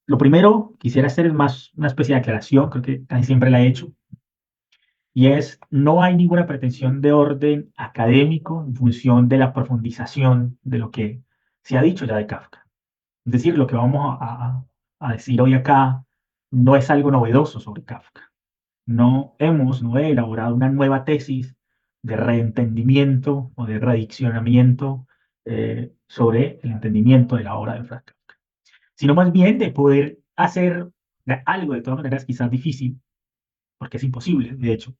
Lo primero, quisiera hacer es más una especie de aclaración, creo que casi siempre la he hecho, y es, no hay ninguna pretensión de orden académico en función de la profundización de lo que se ha dicho ya de Kafka. Es decir, lo que vamos a decir hoy acá no es algo novedoso sobre Kafka. No he elaborado una nueva tesis de reentendimiento o de rediccionamiento sobre el entendimiento de la obra de Franz Kafka, sino más bien de poder hacer algo de todas maneras quizás difícil, porque es imposible, de hecho,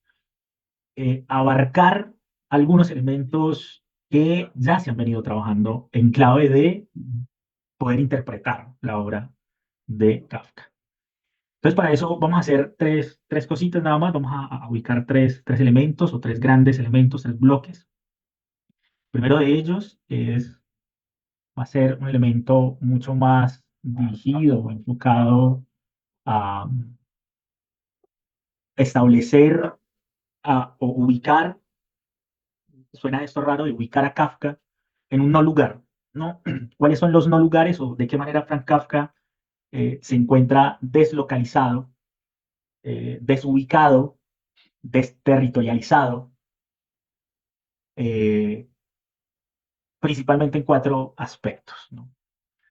abarcar algunos elementos que ya se han venido trabajando en clave de poder interpretar la obra de Kafka. Entonces, para eso vamos a hacer tres cositas nada más. Vamos a ubicar tres elementos o tres grandes elementos, tres bloques. El primero de ellos va a ser un elemento mucho más dirigido o enfocado a establecer o ubicar, suena esto raro, de ubicar a Kafka en un no lugar, ¿no? ¿Cuáles son los no lugares o de qué manera Frank Kafka se encuentra deslocalizado, desubicado, desterritorializado, eh, principalmente en cuatro aspectos, ¿no?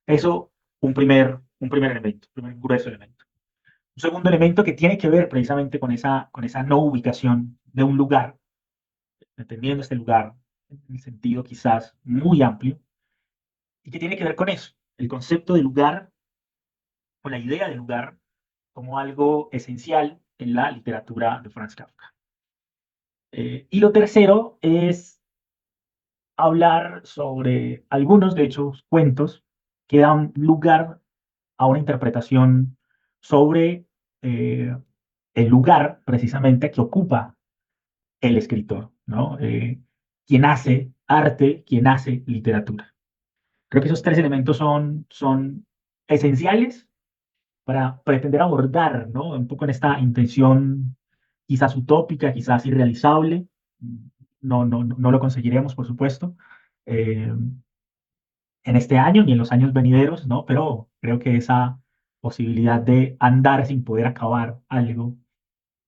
Eso, un primer elemento, un primer grueso elemento. Un segundo elemento que tiene que ver precisamente con esa no ubicación de un lugar, entendiendo este lugar en el sentido quizás muy amplio, y que tiene que ver con eso, el concepto de lugar o la idea de lugar como algo esencial en la literatura de Franz Kafka. Y lo tercero es hablar sobre algunos, de hecho, cuentos que dan lugar a una interpretación sobre eh, el lugar precisamente que ocupa el escritor, ¿no? Quien hace arte, quien hace literatura. Creo que esos tres elementos son esenciales para pretender abordar, ¿no? Un poco en esta intención quizás utópica, quizás irrealizable. No lo conseguiremos, por supuesto, eh, en este año ni en los años venideros, ¿no? Pero creo que esa posibilidad de andar sin poder acabar algo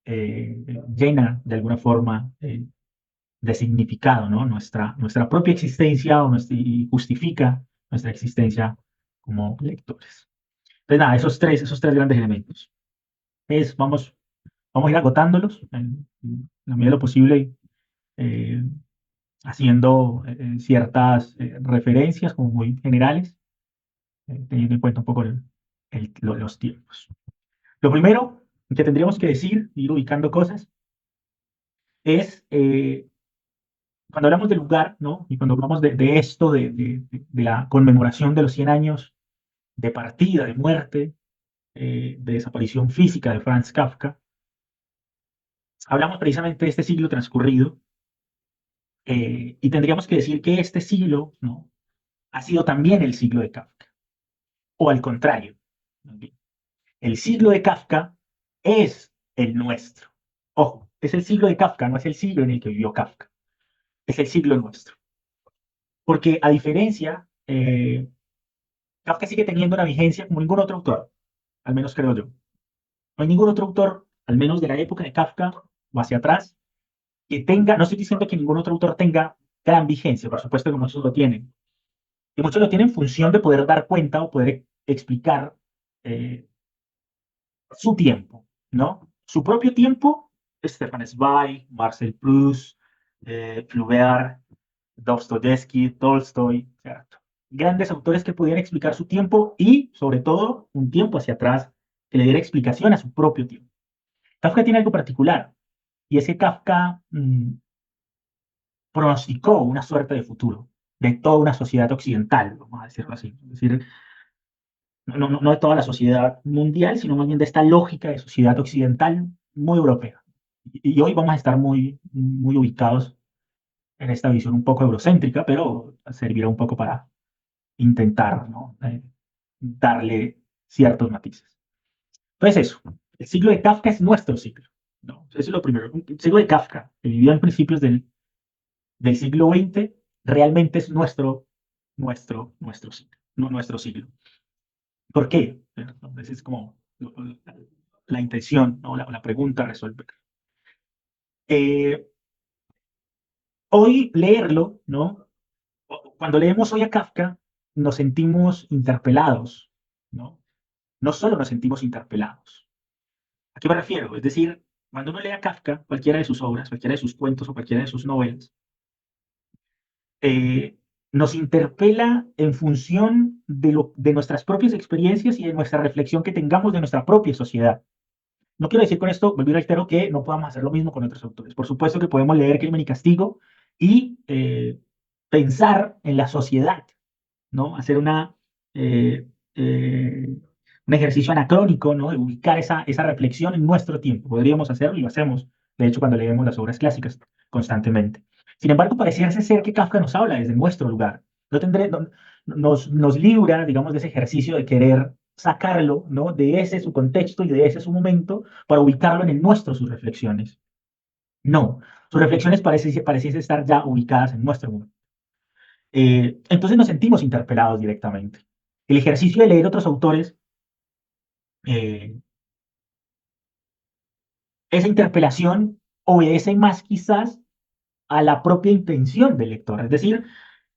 llena de alguna forma de significado, ¿no? Nuestra propia existencia y justifica nuestra existencia como lectores. Entonces, nada, esos tres grandes elementos. Vamos a ir agotándolos en la medida de lo posible, eh, haciendo ciertas referencias como muy generales, teniendo en cuenta un poco los tiempos. Lo primero que tendríamos que decir, ir ubicando cosas, es cuando hablamos de lugar, ¿no? Y cuando hablamos de esto, de la conmemoración de los 100 años de partida, de muerte, de desaparición física de Franz Kafka, hablamos precisamente de este siglo transcurrido, y tendríamos que decir que este siglo, ¿no? Ha sido también el siglo de Kafka, o al contrario, ¿no? El siglo de Kafka es el nuestro. Ojo, es el siglo de Kafka, no es el siglo en el que vivió Kafka, es el siglo nuestro. Porque a diferencia, Kafka sigue teniendo una vigencia como ningún otro autor, al menos creo yo. No hay ningún otro autor, al menos de la época de Kafka o hacia atrás, que tenga, no estoy diciendo que ningún otro autor tenga gran vigencia, por supuesto que muchos lo tienen, y muchos lo tienen en función de poder dar cuenta o poder explicar eh, su tiempo, ¿no? Su propio tiempo, Stefan Zweig, Marcel Proust, Flaubert, Dostoyevsky, Tolstoy, ¿cierto? Grandes autores que pudieran explicar su tiempo y, sobre todo, un tiempo hacia atrás que le diera explicación a su propio tiempo. Kafka tiene algo particular, y es que Kafka pronosticó una suerte de futuro de toda una sociedad occidental, vamos a decirlo así. Es decir, no de toda la sociedad mundial, sino más bien de esta lógica de sociedad occidental muy europea. Y hoy vamos a estar muy ubicados en esta visión un poco eurocéntrica, pero servirá un poco para intentar, ¿no? Darle ciertos matices. Entonces eso, el siglo de Kafka es nuestro siglo, ¿no? Eso es lo primero. El siglo de Kafka, que vivió en principios del siglo XX, realmente es nuestro siglo, no nuestro siglo. ¿Por qué? Esa es como la intención, ¿no? La pregunta a resolver. Eh, Hoy leerlo, ¿no? Cuando leemos hoy a Kafka, nos sentimos interpelados, ¿no? No solo nos sentimos interpelados. ¿A qué me refiero? Es decir, cuando uno lee a Kafka, cualquiera de sus obras, cualquiera de sus cuentos o cualquiera de sus novelas, eh, nos interpela en función de nuestras propias experiencias y de nuestra reflexión que tengamos de nuestra propia sociedad. No quiero decir con esto, vuelvo y reitero, que no podamos hacer lo mismo con otros autores. Por supuesto que podemos leer Crimen y Castigo y pensar en la sociedad, ¿no? Hacer eh, eh, un ejercicio anacrónico, ¿no? De ubicar esa reflexión en nuestro tiempo. Podríamos hacerlo y lo hacemos, de hecho, cuando leemos las obras clásicas constantemente. Sin embargo, pareciera ser que Kafka nos habla desde nuestro lugar. Nos libra, digamos, de ese ejercicio de querer sacarlo, ¿no? De ese su contexto y de ese su momento para ubicarlo en el nuestro, sus reflexiones. No, sus reflexiones pareciesen estar ya ubicadas en nuestro momento. Entonces nos sentimos interpelados directamente. El ejercicio de leer otros autores, eh, esa interpelación obedece más quizás a la propia intención del lector. Es decir,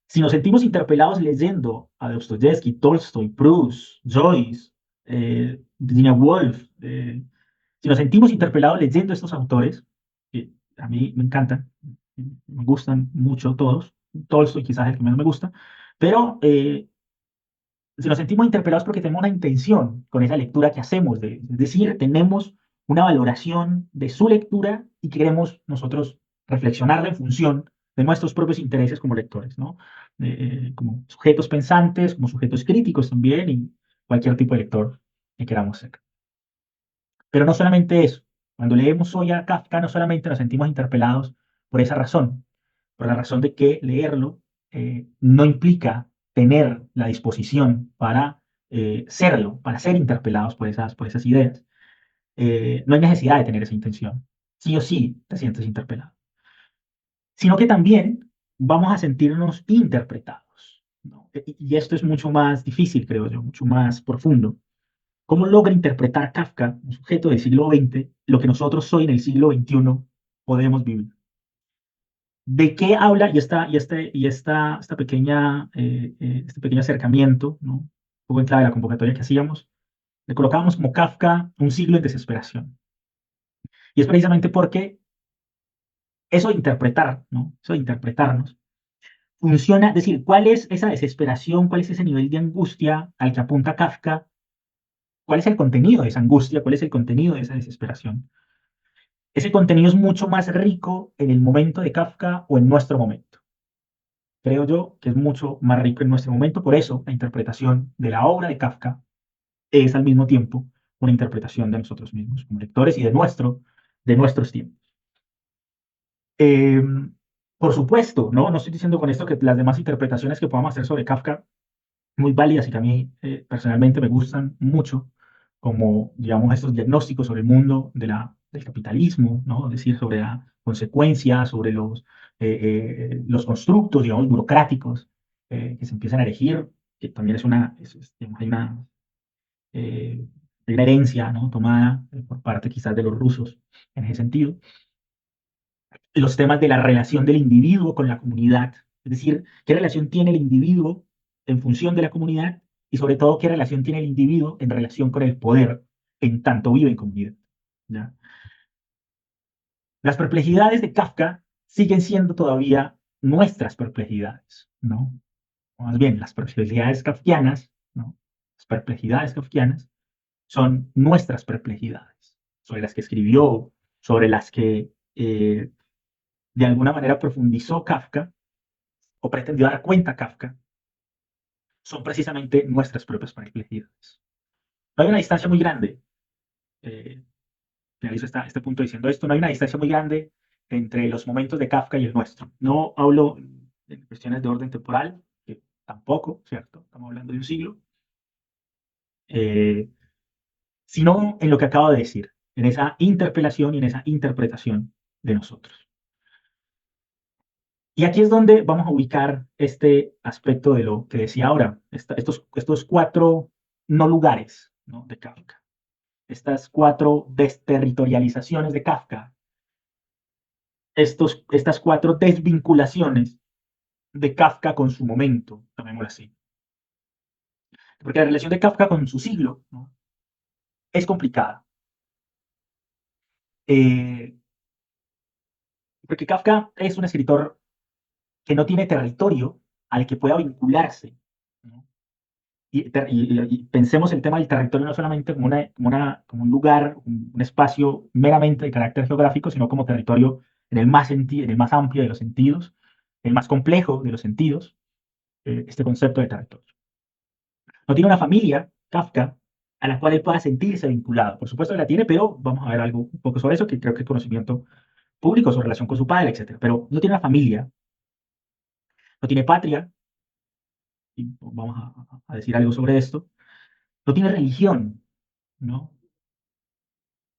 si nos sentimos interpelados leyendo a Dostoyevsky, Tolstoy, Proust, Joyce, Virginia Woolf, si nos sentimos interpelados leyendo a estos autores, que a mí me encantan, me gustan mucho todos, Tolstoy quizás es el que menos me gusta, pero si nos sentimos interpelados porque tenemos una intención con esa lectura que hacemos, es decir, tenemos una valoración de su lectura y queremos nosotros reflexionarla en función de nuestros propios intereses como lectores, ¿no? Como sujetos pensantes, como sujetos críticos también y cualquier tipo de lector que queramos ser. Pero no solamente eso, cuando leemos hoy a Kafka no solamente nos sentimos interpelados por esa razón, por la razón de que leerlo no implica tener la disposición para serlo, para ser interpelados por esas ideas. No hay necesidad de tener esa intención. Sí o sí te sientes interpelado. Sino que también vamos a sentirnos interpretados, ¿no? Y esto es mucho más difícil, creo yo, mucho más profundo. ¿Cómo logra interpretar Kafka, un sujeto del siglo XX, lo que nosotros hoy en el siglo XXI podemos vivir? ¿De qué habla? Esta pequeña, este pequeño acercamiento, ¿no? Un poco en clave de la convocatoria que hacíamos, le colocábamos como Kafka un siglo en desesperación. Y es precisamente porque eso de interpretar, ¿no? Eso de interpretarnos, funciona, es decir, ¿cuál es esa desesperación? ¿Cuál es ese nivel de angustia al que apunta Kafka? ¿Cuál es el contenido de esa angustia? ¿Cuál es el contenido de esa desesperación? Ese contenido es mucho más rico en el momento de Kafka o en nuestro momento. Creo yo que es mucho más rico en nuestro momento. Por eso, la interpretación de la obra de Kafka es al mismo tiempo una interpretación de nosotros mismos como lectores y de nuestros tiempos. Eh, por supuesto, ¿no? No estoy diciendo con esto que las demás interpretaciones que podamos hacer sobre Kafka muy válidas y que a mí personalmente me gustan mucho, como, digamos, estos diagnósticos sobre el mundo del capitalismo, ¿no? Es decir, sobre la consecuencia, sobre los constructos, digamos, burocráticos que se empiezan a erigir, que también digamos, eh, hay una herencia, ¿no? Tomada por parte quizás de los rusos en ese sentido. Los temas de la relación del individuo con la comunidad, es decir, qué relación tiene el individuo en función de la comunidad y sobre todo qué relación tiene el individuo en relación con el poder en tanto vive en comunidad. ¿Ya? Las perplejidades de Kafka siguen siendo todavía nuestras perplejidades, ¿no? O más bien, las perplejidades kafkianas, ¿no? Las perplejidades kafkianas son nuestras perplejidades, sobre las que escribió, sobre las que de alguna manera profundizó Kafka o pretendió dar cuenta Kafka, son precisamente nuestras propias perplejidades. No hay una distancia muy grande, eh, finalizo este punto diciendo esto, no hay una distancia muy grande entre los momentos de Kafka y el nuestro. No hablo de cuestiones de orden temporal, que tampoco, ¿cierto? Estamos hablando de un siglo, eh, sino en lo que acabo de decir, en esa interpelación y en esa interpretación de nosotros. Y aquí es donde vamos a ubicar este aspecto de lo que decía ahora, estos cuatro no lugares, ¿no? De Kafka. Estas cuatro desterritorializaciones de Kafka, estas cuatro desvinculaciones de Kafka con su momento, llamémoslo así. Porque la relación de Kafka con su siglo, ¿no? Es complicada. Eh, porque Kafka es un escritor que no tiene territorio al que pueda vincularse, ¿no? Y pensemos el tema del territorio no solamente como, como un lugar, un espacio meramente de carácter geográfico, sino como territorio en el más amplio de los sentidos, el más complejo de los sentidos, este concepto de territorio. No tiene una familia, Kafka, a la cual él pueda sentirse vinculado. Por supuesto que la tiene, pero vamos a ver algo un poco sobre eso, que creo que es conocimiento público, su relación con su padre, etcétera. Pero no tiene una familia, no tiene patria, y vamos a decir algo sobre esto, no tiene religión, ¿no?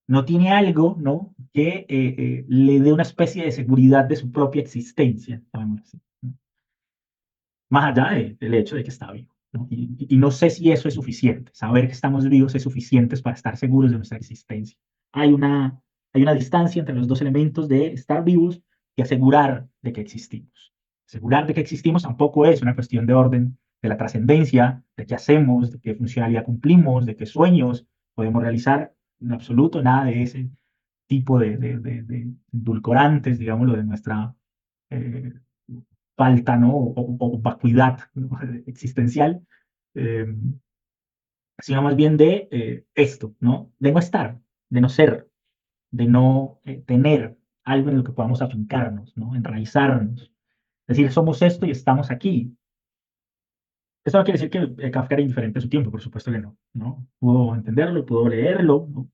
No tiene algo, ¿no? Que le dé una especie de seguridad de su propia existencia, llamémoslo así, ¿no? Más allá del hecho de que está vivo, ¿no? Y no sé si eso es suficiente, saber que estamos vivos es suficiente para estar seguros de nuestra existencia. Hay una, hay una distancia entre los dos elementos de estar vivos y asegurar de que existimos. Asegurar de que existimos tampoco es una cuestión de orden, de la trascendencia, de qué hacemos, de qué funcionalidad cumplimos, de qué sueños podemos realizar, en absoluto nada de ese tipo de edulcorantes, digámoslo, de nuestra eh, falta, ¿no? O vacuidad, ¿no? Existencial, eh, sino más bien de esto, ¿no? De no estar, de no ser, de no tener algo en lo que podamos afincarnos, ¿no? Enraizarnos. Es decir, somos esto y estamos aquí. Eso no quiere decir que Kafka era indiferente a su tiempo, por supuesto que no, ¿no? Pudo entenderlo, pudo leerlo, ¿no?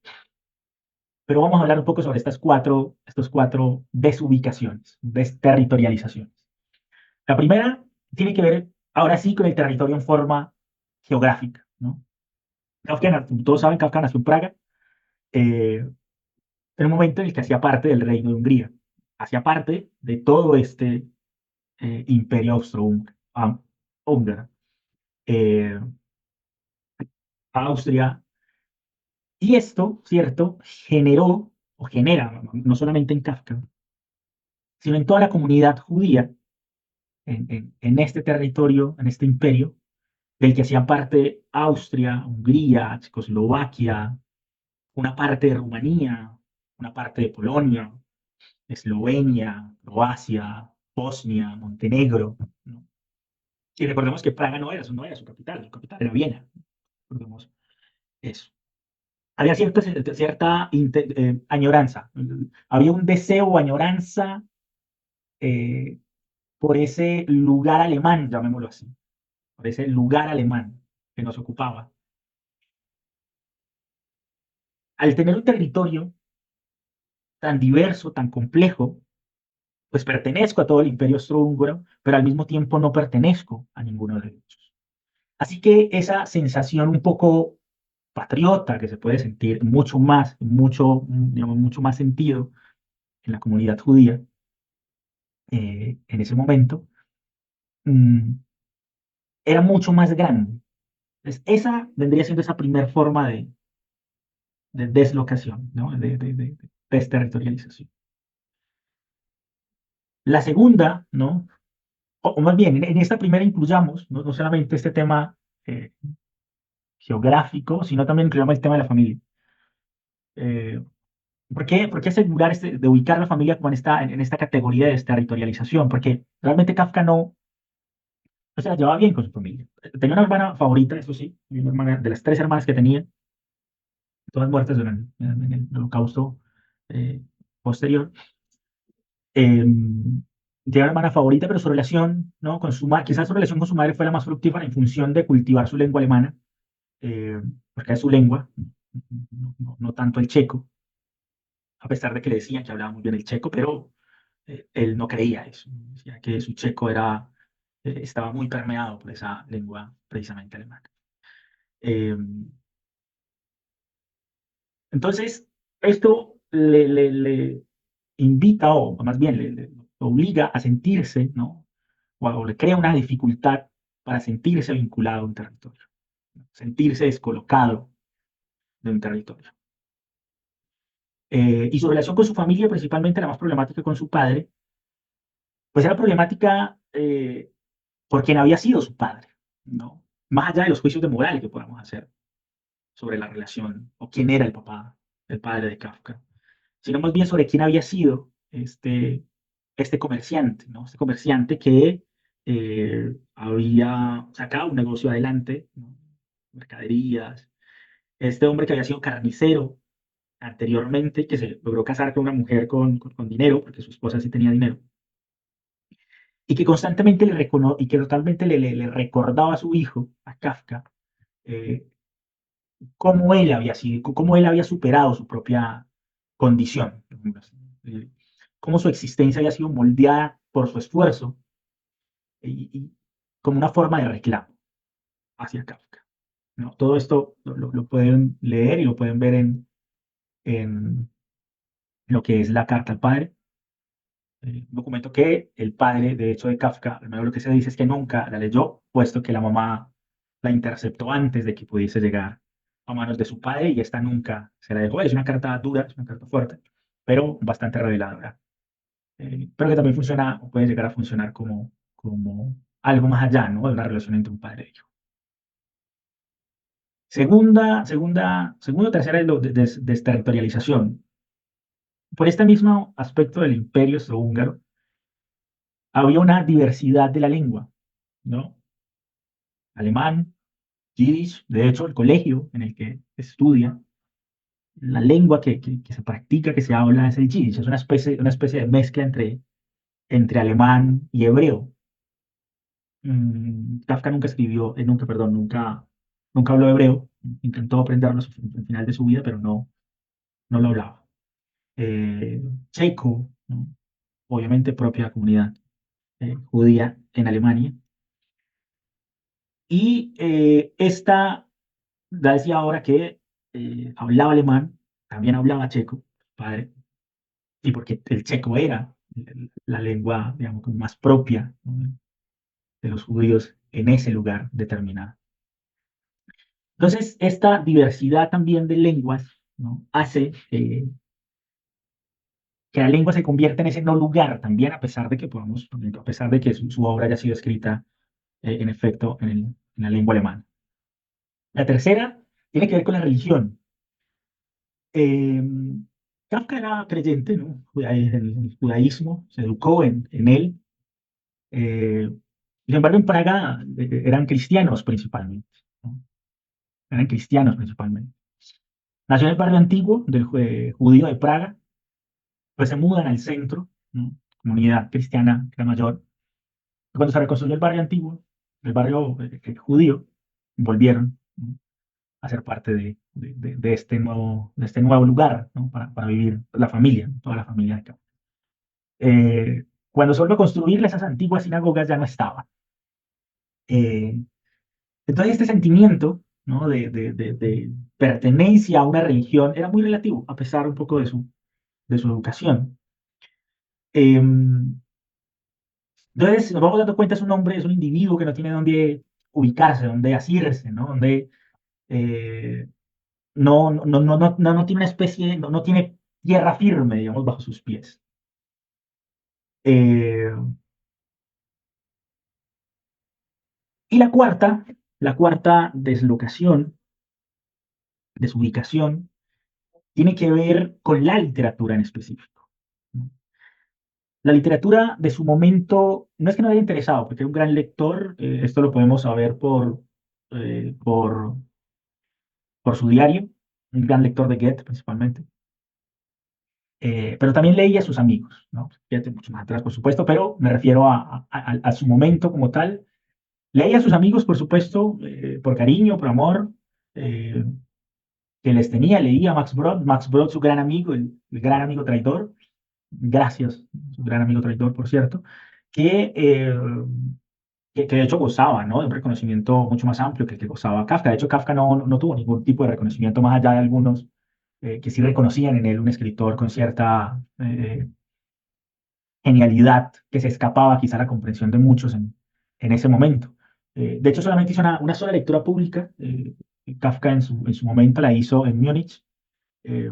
Pero vamos a hablar un poco sobre estos cuatro desubicaciones, desterritorializaciones. La primera tiene que ver, ahora sí, con el territorio en forma geográfica, ¿no? Kafka, como todos saben, Kafka nació en Praga, en un momento en el que hacía parte del Reino de Hungría, hacía parte de todo este imperio austrohúngaro, eh, Austria, y esto, ¿cierto?, generó o genera, no solamente en Kafka, sino en toda la comunidad judía en este territorio, en este imperio, del que hacían parte Austria, Hungría, Checoslovaquia, una parte de Rumanía, una parte de Polonia, Eslovenia, Croacia, Bosnia, Montenegro, ¿no? Y recordemos que Praga no era su capital era Viena, recordemos eso. Había cierta añoranza, había un deseo o añoranza eh, por ese lugar alemán, llamémoslo así, por ese lugar alemán que nos ocupaba. Al tener un territorio tan diverso, tan complejo, pues pertenezco a todo el imperio austrohúngaro, pero al mismo tiempo no pertenezco a ninguno de ellos. Así que esa sensación un poco patriota que se puede sentir digamos, mucho más sentido en la comunidad judía en ese momento, mm, era mucho más grande. Entonces, esa vendría siendo esa primera forma de deslocación, ¿no? De desterritorialización. La segunda, ¿no? O más bien, en esta primera incluyamos no solamente este tema eh, geográfico, sino también incluyamos el tema de la familia. Eh, por qué asegurar de ubicar la familia como en esta categoría de desterritorialización? Porque realmente Kafka no se la llevaba bien con su familia. Tenía una hermana favorita, eso sí, una hermana, de las tres hermanas que tenía, todas muertas en el holocausto eh, posterior. Tenía una hermana favorita, pero su relación, ¿no? Con su madre, quizás su relación con su madre fue la más fructífera en función de cultivar su lengua alemana, porque es su lengua, no tanto el checo, a pesar de que le decían que hablaba muy bien el checo, pero él no creía eso, decía que su checo estaba muy permeado por esa lengua precisamente alemana. Eh, entonces, esto le invita, o más bien le obliga a sentirse, ¿no? O le crea una dificultad para sentirse vinculado a un territorio. sentirse descolocado de un territorio. Y su relación con su familia, principalmente la más problemática con su padre, pues era problemática por quien había sido su padre, ¿no? Más allá de los juicios de moral que podamos hacer sobre la relación o quién era el papá, el padre de Kafka, sino más bien sobre quién había sido este comerciante, ¿no? Este comerciante que había sacado un negocio adelante, ¿no? Mercaderías, este hombre que había sido carnicero anteriormente, que se logró casar con una mujer con dinero, porque su esposa sí tenía dinero, y que constantemente y que totalmente le recordaba a su hijo, a Kafka, eh, cómo él había sido, cómo él había superado su propia condición, eh, cómo su existencia había sido moldeada por su esfuerzo y como una forma de reclamo hacia Kafka, ¿no? Todo esto lo pueden leer y lo pueden ver en lo que es la carta al padre, un documento que el padre, de hecho, de Kafka, al menos lo que se dice es que nunca la leyó, puesto que la mamá la interceptó antes de que pudiese llegar a manos de su padre y esta nunca se la dejó. Es una carta dura, es una carta fuerte, pero bastante reveladora. Pero que también funciona, o puede llegar a funcionar como algo más allá, ¿no? De una relación entre un padre e hijo. Segundo, tercera es desterritorialización. Por este mismo aspecto del imperio austrohúngaro, había una diversidad de la lengua, ¿no? Alemán, yiddish, de hecho, el colegio en el que estudia, la lengua que se practica, que se habla es el yiddish, es una especie de mezcla entre alemán y hebreo. Kafka nunca escribió, nunca habló hebreo, intentó aprenderlo al final de su vida, pero no lo hablaba. Checo, ¿no? Obviamente propia comunidad judía en Alemania, y esta ya decía ahora que hablaba alemán, también hablaba checo, padre, y porque el checo era la lengua, digamos, como más propia, ¿no? De los judíos en ese lugar determinado. Entonces, esta diversidad también de lenguas, ¿no? Hace que la lengua se convierta en ese no lugar también, a pesar de que su obra haya sido escrita, en efecto, en la lengua alemana. La tercera tiene que ver con la religión. Eh, Kafka era creyente, ¿no? En el judaísmo, se educó en él. eh, Sin embargo, en Praga eran cristianos principalmente, ¿no? Eran cristianos principalmente. Nació en el barrio antiguo del judío de Praga, pues se mudan al centro, ¿no? Comunidad cristiana que era mayor. Cuando se reconstruyó el barrio antiguo, el barrio judío, volvieron, ¿no? A ser parte de este nuevo lugar, ¿no? Para vivir la familia, toda la familia de acá. Cuando se vuelve a construir, esas antiguas sinagogas ya no estaban. Eh, entonces, este sentimiento, ¿no? de pertenencia a una religión era muy relativo, a pesar un poco de su educación. Eh, entonces, nos vamos dando cuenta, es un hombre, es un individuo que no tiene dónde ubicarse, dónde asirse, ¿no? Donde eh, no tiene una especie, no tiene tierra firme, digamos, bajo sus pies. Eh, y la cuarta deslocación, desubicación, tiene que ver con la literatura en específico, ¿no? La literatura de su momento no es que no haya interesado, porque era un gran lector, esto lo podemos saber eh, por, por su diario, un gran lector de Goethe principalmente, pero también leía a sus amigos, ¿no? Fíjate, mucho más atrás, por supuesto, pero me refiero a su momento como tal. Leía a sus amigos, por supuesto, por cariño, por amor, eh, que les tenía. Leía a Max Brod, su gran amigo, el gran amigo traidor, gracias, su gran amigo traidor, por cierto, que, eh, que de hecho gozaba, ¿no? De un reconocimiento mucho más amplio que el que gozaba Kafka. De hecho, Kafka no tuvo ningún tipo de reconocimiento más allá de algunos que sí reconocían en él un escritor con cierta genialidad que se escapaba quizá a la comprensión de muchos en ese momento. De hecho, solamente hizo una sola lectura pública. Kafka en su momento la hizo en Múnich, eh,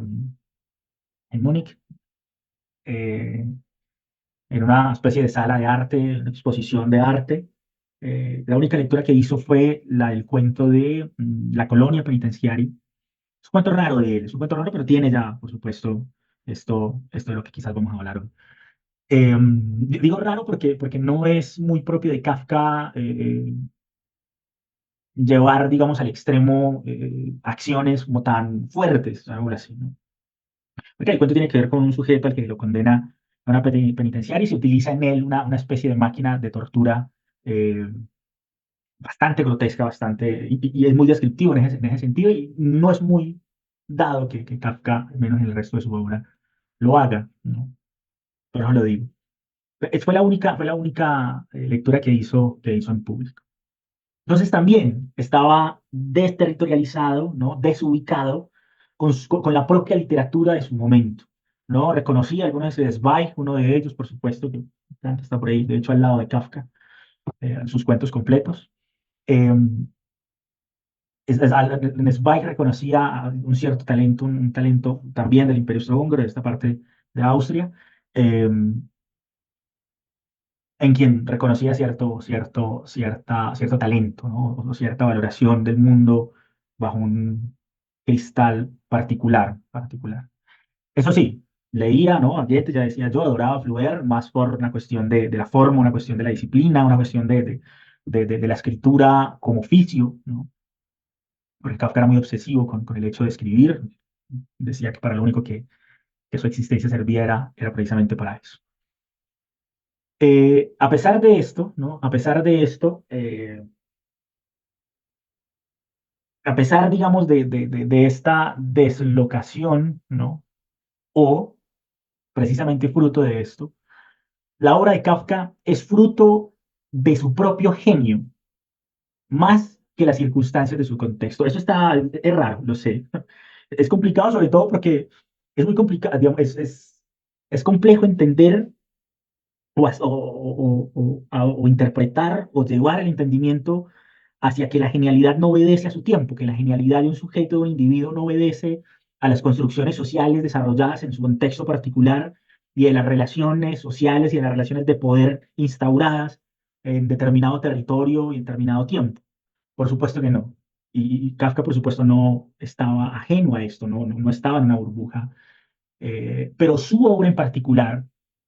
en Múnich, eh, en una especie de sala de arte, una exposición de arte. La única lectura que hizo fue la del cuento de la colonia penitenciaria. Es un cuento raro de él, es un cuento raro, pero tiene ya, por supuesto, esto de lo que quizás vamos a hablar hoy. Digo raro porque no es muy propio de Kafka llevar, digamos, al extremo acciones como tan fuertes, algo así, ¿no? Porque el cuento tiene que ver con un sujeto al que lo condena a una penitenciaria y se utiliza en él una especie de máquina de tortura eh, bastante grotesca, y es muy descriptivo en ese sentido, y no es muy dado que Kafka, al menos en el resto de su obra, lo haga, ¿no? Por eso lo digo. Fue la única lectura que hizo en público. Entonces también estaba desterritorializado, ¿no? Desubicado con la propia literatura de su momento, ¿no? Reconocía algunos de Zweig, uno de ellos, por supuesto, que está por ahí, de hecho, al lado de Kafka, sus cuentos completos. Eh, en Zweig reconocía un cierto talento, un talento también del Imperio Austrohúngaro, de esta parte de Austria, eh, en quien reconocía cierto talento, ¿no? O cierta valoración del mundo bajo un cristal particular. Eso sí, leía, ¿no? A Goethe, ya decía yo, adoraba a Flaubert, más por una cuestión de la forma, una cuestión de la disciplina, una cuestión de la escritura como oficio, ¿no? Porque Kafka era muy obsesivo con el hecho de escribir, decía que para lo único que su existencia servía era precisamente para eso. A pesar de esto, ¿no? A pesar de esto, a pesar, digamos, de esta deslocación, ¿no? O precisamente fruto de esto, la obra de Kafka es fruto de su propio genio, más que las circunstancias de su contexto. Eso es raro, lo sé. Es complicado, sobre todo porque es muy complicado, digamos, es complejo entender o interpretar o llevar el entendimiento hacia que la genialidad no obedece a su tiempo, que la genialidad de un sujeto, de un individuo, no obedece a las construcciones sociales desarrolladas en su contexto particular y de las relaciones sociales y de las relaciones de poder instauradas en determinado territorio y en determinado tiempo. Por supuesto que no. Y Kafka, por supuesto, no estaba ajeno a esto, no estaba en una burbuja, pero su obra en particular,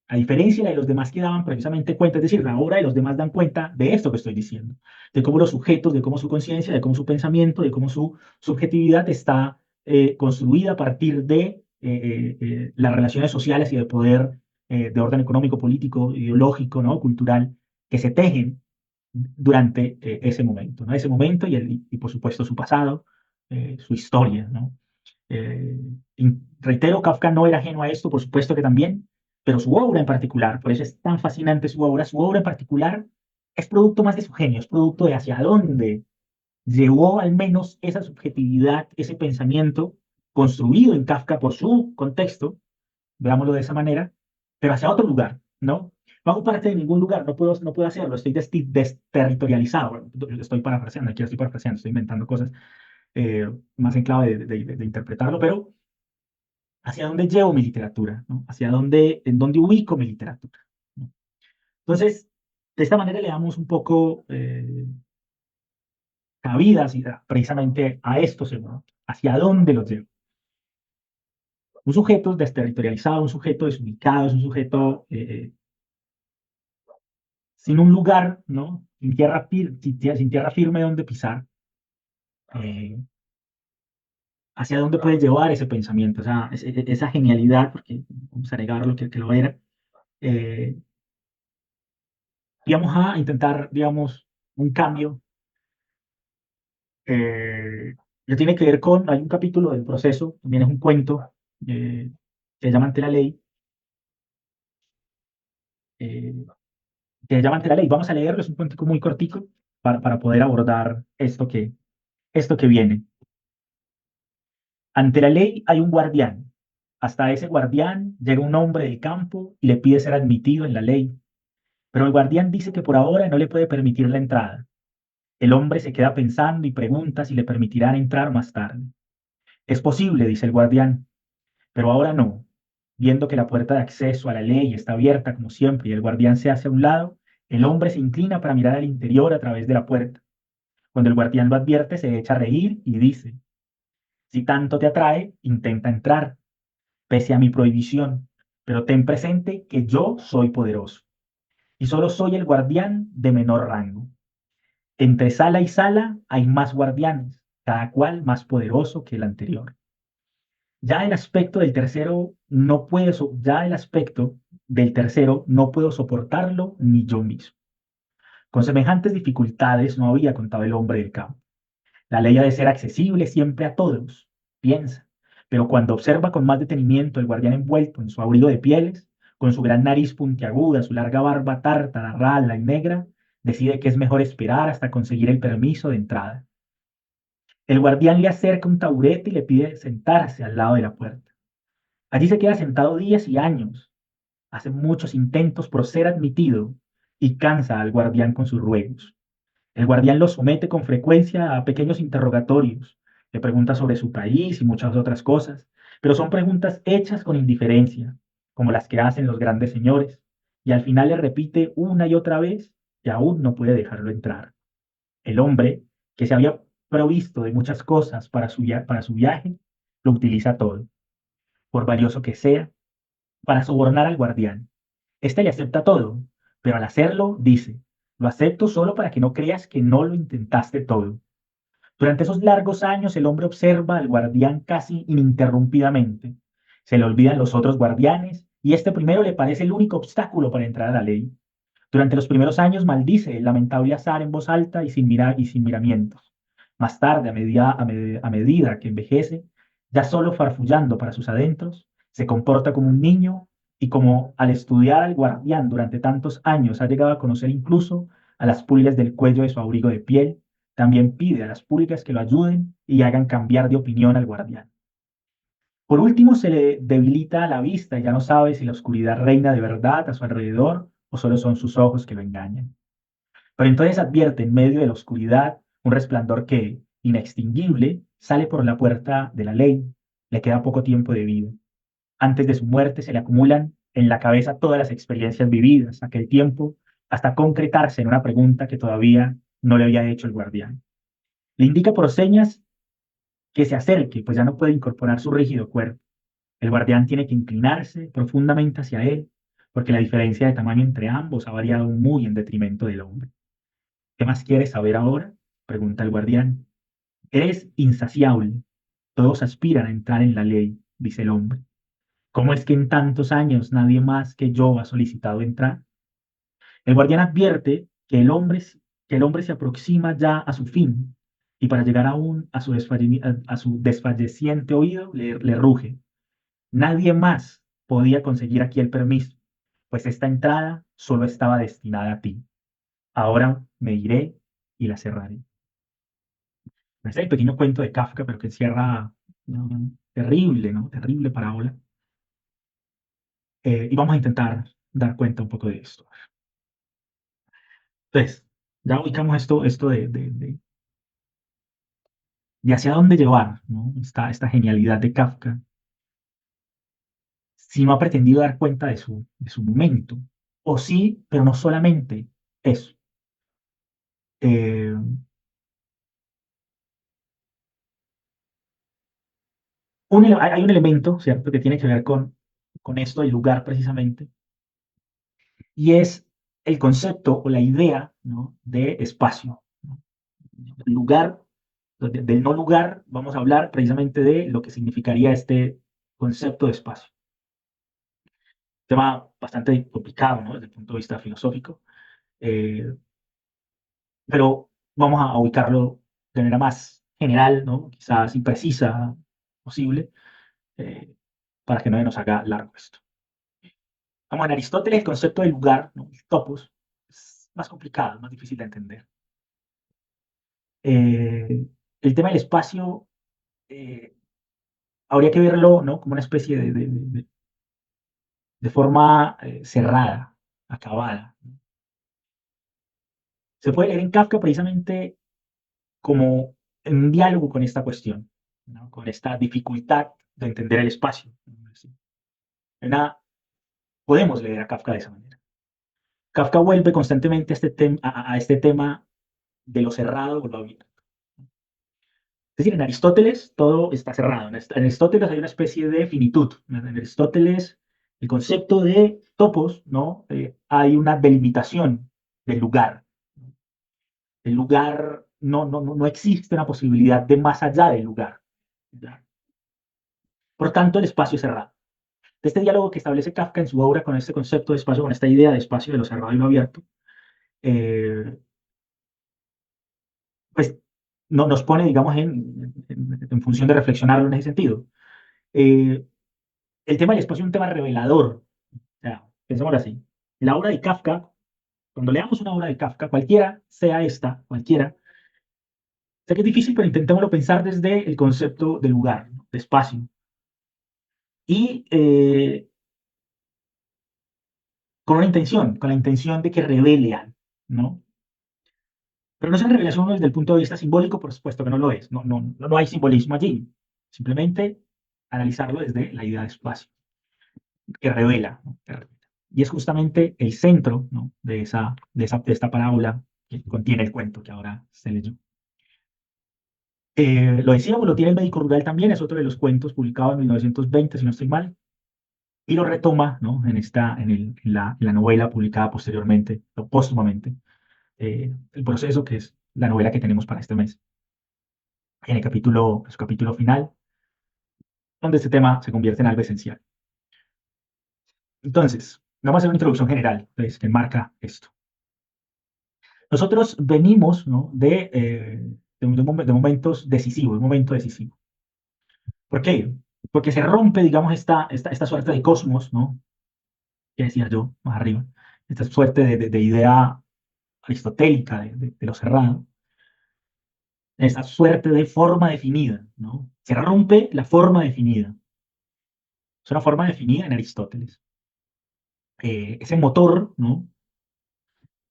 a diferencia de los demás que daban precisamente cuenta, es decir, la obra de los demás dan cuenta de esto que estoy diciendo, de cómo los sujetos, de cómo su conciencia, de cómo su pensamiento, de cómo su subjetividad está construida a partir de las relaciones sociales y de poder de orden económico, político, ideológico, ¿no? Cultural, que se tejen durante ese momento, ¿no? Ese momento y por supuesto su pasado, su historia, ¿no? Eh, Reitero, Kafka no era ajeno a esto, por supuesto que también, pero su obra en particular, por eso es tan fascinante su obra en particular es producto más de su genio, es producto de hacia dónde llevó al menos esa subjetividad, ese pensamiento construido en Kafka por su contexto, veámoslo de esa manera, pero hacia otro lugar, ¿no? No hago parte de ningún lugar, no puedo hacerlo, estoy desterritorializado, estoy parafraseando, aquí estoy parafraseando, estoy inventando cosas más en clave de interpretarlo, pero hacia dónde llevo mi literatura, ¿no? En dónde ubico mi literatura, ¿no? Entonces, de esta manera le damos un poco cabida precisamente a esto, ¿no? Hacia dónde los llevo. Un sujeto desterritorializado, un sujeto desubicado, es un sujeto sin un lugar, ¿no? Sin tierra firme donde pisar, eh, hacia dónde puede llevar ese pensamiento, esa genialidad, porque vamos a negar lo que lo era, eh, y vamos a intentar, digamos, un cambio que tiene que ver hay un capítulo del proceso, también es un cuento, que se llama Ante la ley, eh, que se llama Ante la ley. Vamos a leerlo, es un cuento muy cortico para poder abordar esto que viene. Ante la ley hay un guardián. Hasta ese guardián llega un hombre del campo y le pide ser admitido en la ley. Pero el guardián dice que por ahora no le puede permitir la entrada. El hombre se queda pensando y pregunta si le permitirán entrar más tarde. Es posible, dice el guardián, pero ahora no. Viendo que la puerta de acceso a la ley está abierta como siempre y el guardián se hace a un lado, el hombre se inclina para mirar al interior a través de la puerta. Cuando el guardián lo advierte, se echa a reír y dice, si tanto te atrae, intenta entrar, pese a mi prohibición, pero ten presente que yo soy poderoso y solo soy el guardián de menor rango. Entre sala y sala hay más guardianes, cada cual más poderoso que el anterior. Ya el aspecto del tercero no puede, ya el aspecto del tercero no puedo soportarlo ni yo mismo. Con semejantes dificultades no había contado el hombre del campo. La ley ha de ser accesible siempre a todos, piensa, pero cuando observa con más detenimiento el guardián envuelto en su abrigo de pieles, con su gran nariz puntiaguda, su larga barba tártara, rala y negra, decide que es mejor esperar hasta conseguir el permiso de entrada. El guardián le acerca un taburete y le pide sentarse al lado de la puerta. Allí se queda sentado días y años, hace muchos intentos por ser admitido y cansa al guardián con sus ruegos. El guardián lo somete con frecuencia a pequeños interrogatorios, le pregunta sobre su país y muchas otras cosas, pero son preguntas hechas con indiferencia, como las que hacen los grandes señores, y al final le repite una y otra vez que aún no puede dejarlo entrar. El hombre, que se había provisto de muchas cosas para su viaje, lo utiliza todo, por valioso que sea, para sobornar al guardián. Este le acepta todo, pero al hacerlo dice, lo acepto solo para que no creas que no lo intentaste todo. Durante esos largos años el hombre observa al guardián casi ininterrumpidamente. Se le olvidan los otros guardianes y este primero le parece el único obstáculo para entrar a la ley. Durante los primeros años maldice el lamentable azar en voz alta y sin mirar y sin miramientos. Más tarde, a medida que envejece, ya solo farfullando para sus adentros, se comporta como un niño y como al estudiar al guardián durante tantos años ha llegado a conocer incluso a las pulgas del cuello de su abrigo de piel, también pide a las pulgas que lo ayuden y hagan cambiar de opinión al guardián. Por último, se le debilita la vista y ya no sabe si la oscuridad reina de verdad a su alrededor o solo son sus ojos que lo engañan. Pero entonces advierte en medio de la oscuridad un resplandor que, inextinguible, sale por la puerta de la ley. Le queda poco tiempo de vida. Antes de su muerte se le acumulan en la cabeza todas las experiencias vividas, aquel tiempo, hasta concretarse en una pregunta que todavía no le había hecho el guardián. Le indica por señas que se acerque, pues ya no puede incorporar su rígido cuerpo. El guardián tiene que inclinarse profundamente hacia él, porque la diferencia de tamaño entre ambos ha variado muy en detrimento del hombre. ¿Qué más quieres saber ahora? Pregunta el guardián. Eres insaciable. Todos aspiran a entrar en la ley, dice el hombre. ¿Cómo es que en tantos años nadie más que yo ha solicitado entrar? El guardián advierte que el hombre se aproxima ya a su fin, y para llegar aún a su desfalleciente oído le ruge. Nadie más podía conseguir aquí el permiso, pues esta entrada solo estaba destinada a ti. Ahora me iré y la cerraré. Es el pequeño cuento de Kafka, pero que encierra terrible, ¿no? Terrible parábola. Y vamos a intentar dar cuenta un poco de esto. Entonces, ya ubicamos esto de hacia dónde llevar, ¿no? Esta genialidad de Kafka, si no ha pretendido dar cuenta de su momento. O sí, pero no solamente eso. Eh, hay un elemento, ¿cierto?, que tiene que ver con esto del lugar precisamente, y es el concepto o la idea, ¿no?, de espacio, ¿no? El lugar, del no lugar, vamos a hablar precisamente de lo que significaría este concepto de espacio. Tema bastante complicado, ¿no?, desde el punto de vista filosófico, eh, pero vamos a ubicarlo de manera más general, ¿no?, quizás imprecisa posible, eh, para que no nos haga largo esto. Como en Aristóteles, el concepto de lugar, ¿no?, el topos, es más complicado, más difícil de entender. Eh, el tema del espacio eh, habría que verlo, ¿no?, como una especie de forma cerrada, acabada. Se puede leer en Kafka precisamente como en un diálogo con esta cuestión, ¿no? Con esta dificultad de entender el espacio. Una, podemos leer a Kafka de esa manera. Kafka vuelve constantemente a este tema de lo cerrado o lo abierto. Es decir, en Aristóteles todo está cerrado. En Aristóteles hay una especie de finitud. En Aristóteles, el concepto de topos, ¿no? Hay una delimitación del lugar. El lugar no existe una posibilidad de más allá del lugar. ¿Ya? Por tanto, el espacio es cerrado. Este diálogo que establece Kafka en su obra con este concepto de espacio, con esta idea de espacio de lo cerrado y lo abierto, eh, pues nos pone, digamos, en función de reflexionarlo en ese sentido. Eh, el tema del espacio es un tema revelador. O sea, pensémoslo así. La obra de Kafka, cuando leamos una obra de Kafka, cualquiera sea esta, cualquiera, sé que es difícil, pero intentémoslo pensar desde el concepto de lugar, ¿no? De espacio. Y con la intención de que revele algo, ¿no? Pero no es una revelación desde el punto de vista simbólico, por supuesto que no lo es. No hay simbolismo allí. Simplemente analizarlo desde la idea de espacio, que revela, ¿no? Que revela. Y es justamente el centro, ¿no? De esta parábola que contiene el cuento que ahora se leyó. Lo decíamos, lo tiene el médico rural también, es otro de los cuentos publicados en 1920, si no estoy mal, y lo retoma, ¿no? En la novela publicada posteriormente, o póstumamente, el proceso, que es la novela que tenemos para este mes, en su capítulo final, donde este tema se convierte en algo esencial. Entonces, vamos a hacer una introducción general, pues, que enmarca esto. Nosotros venimos, ¿no? De momentos decisivos, un momento decisivo. ¿Por qué? Porque se rompe, digamos, esta suerte de cosmos, ¿no? Que decía yo más arriba, esta suerte de idea aristotélica de lo cerrado, esta suerte de forma definida, ¿no? Se rompe la forma definida. Es una forma definida en Aristóteles. Ese motor, ¿no?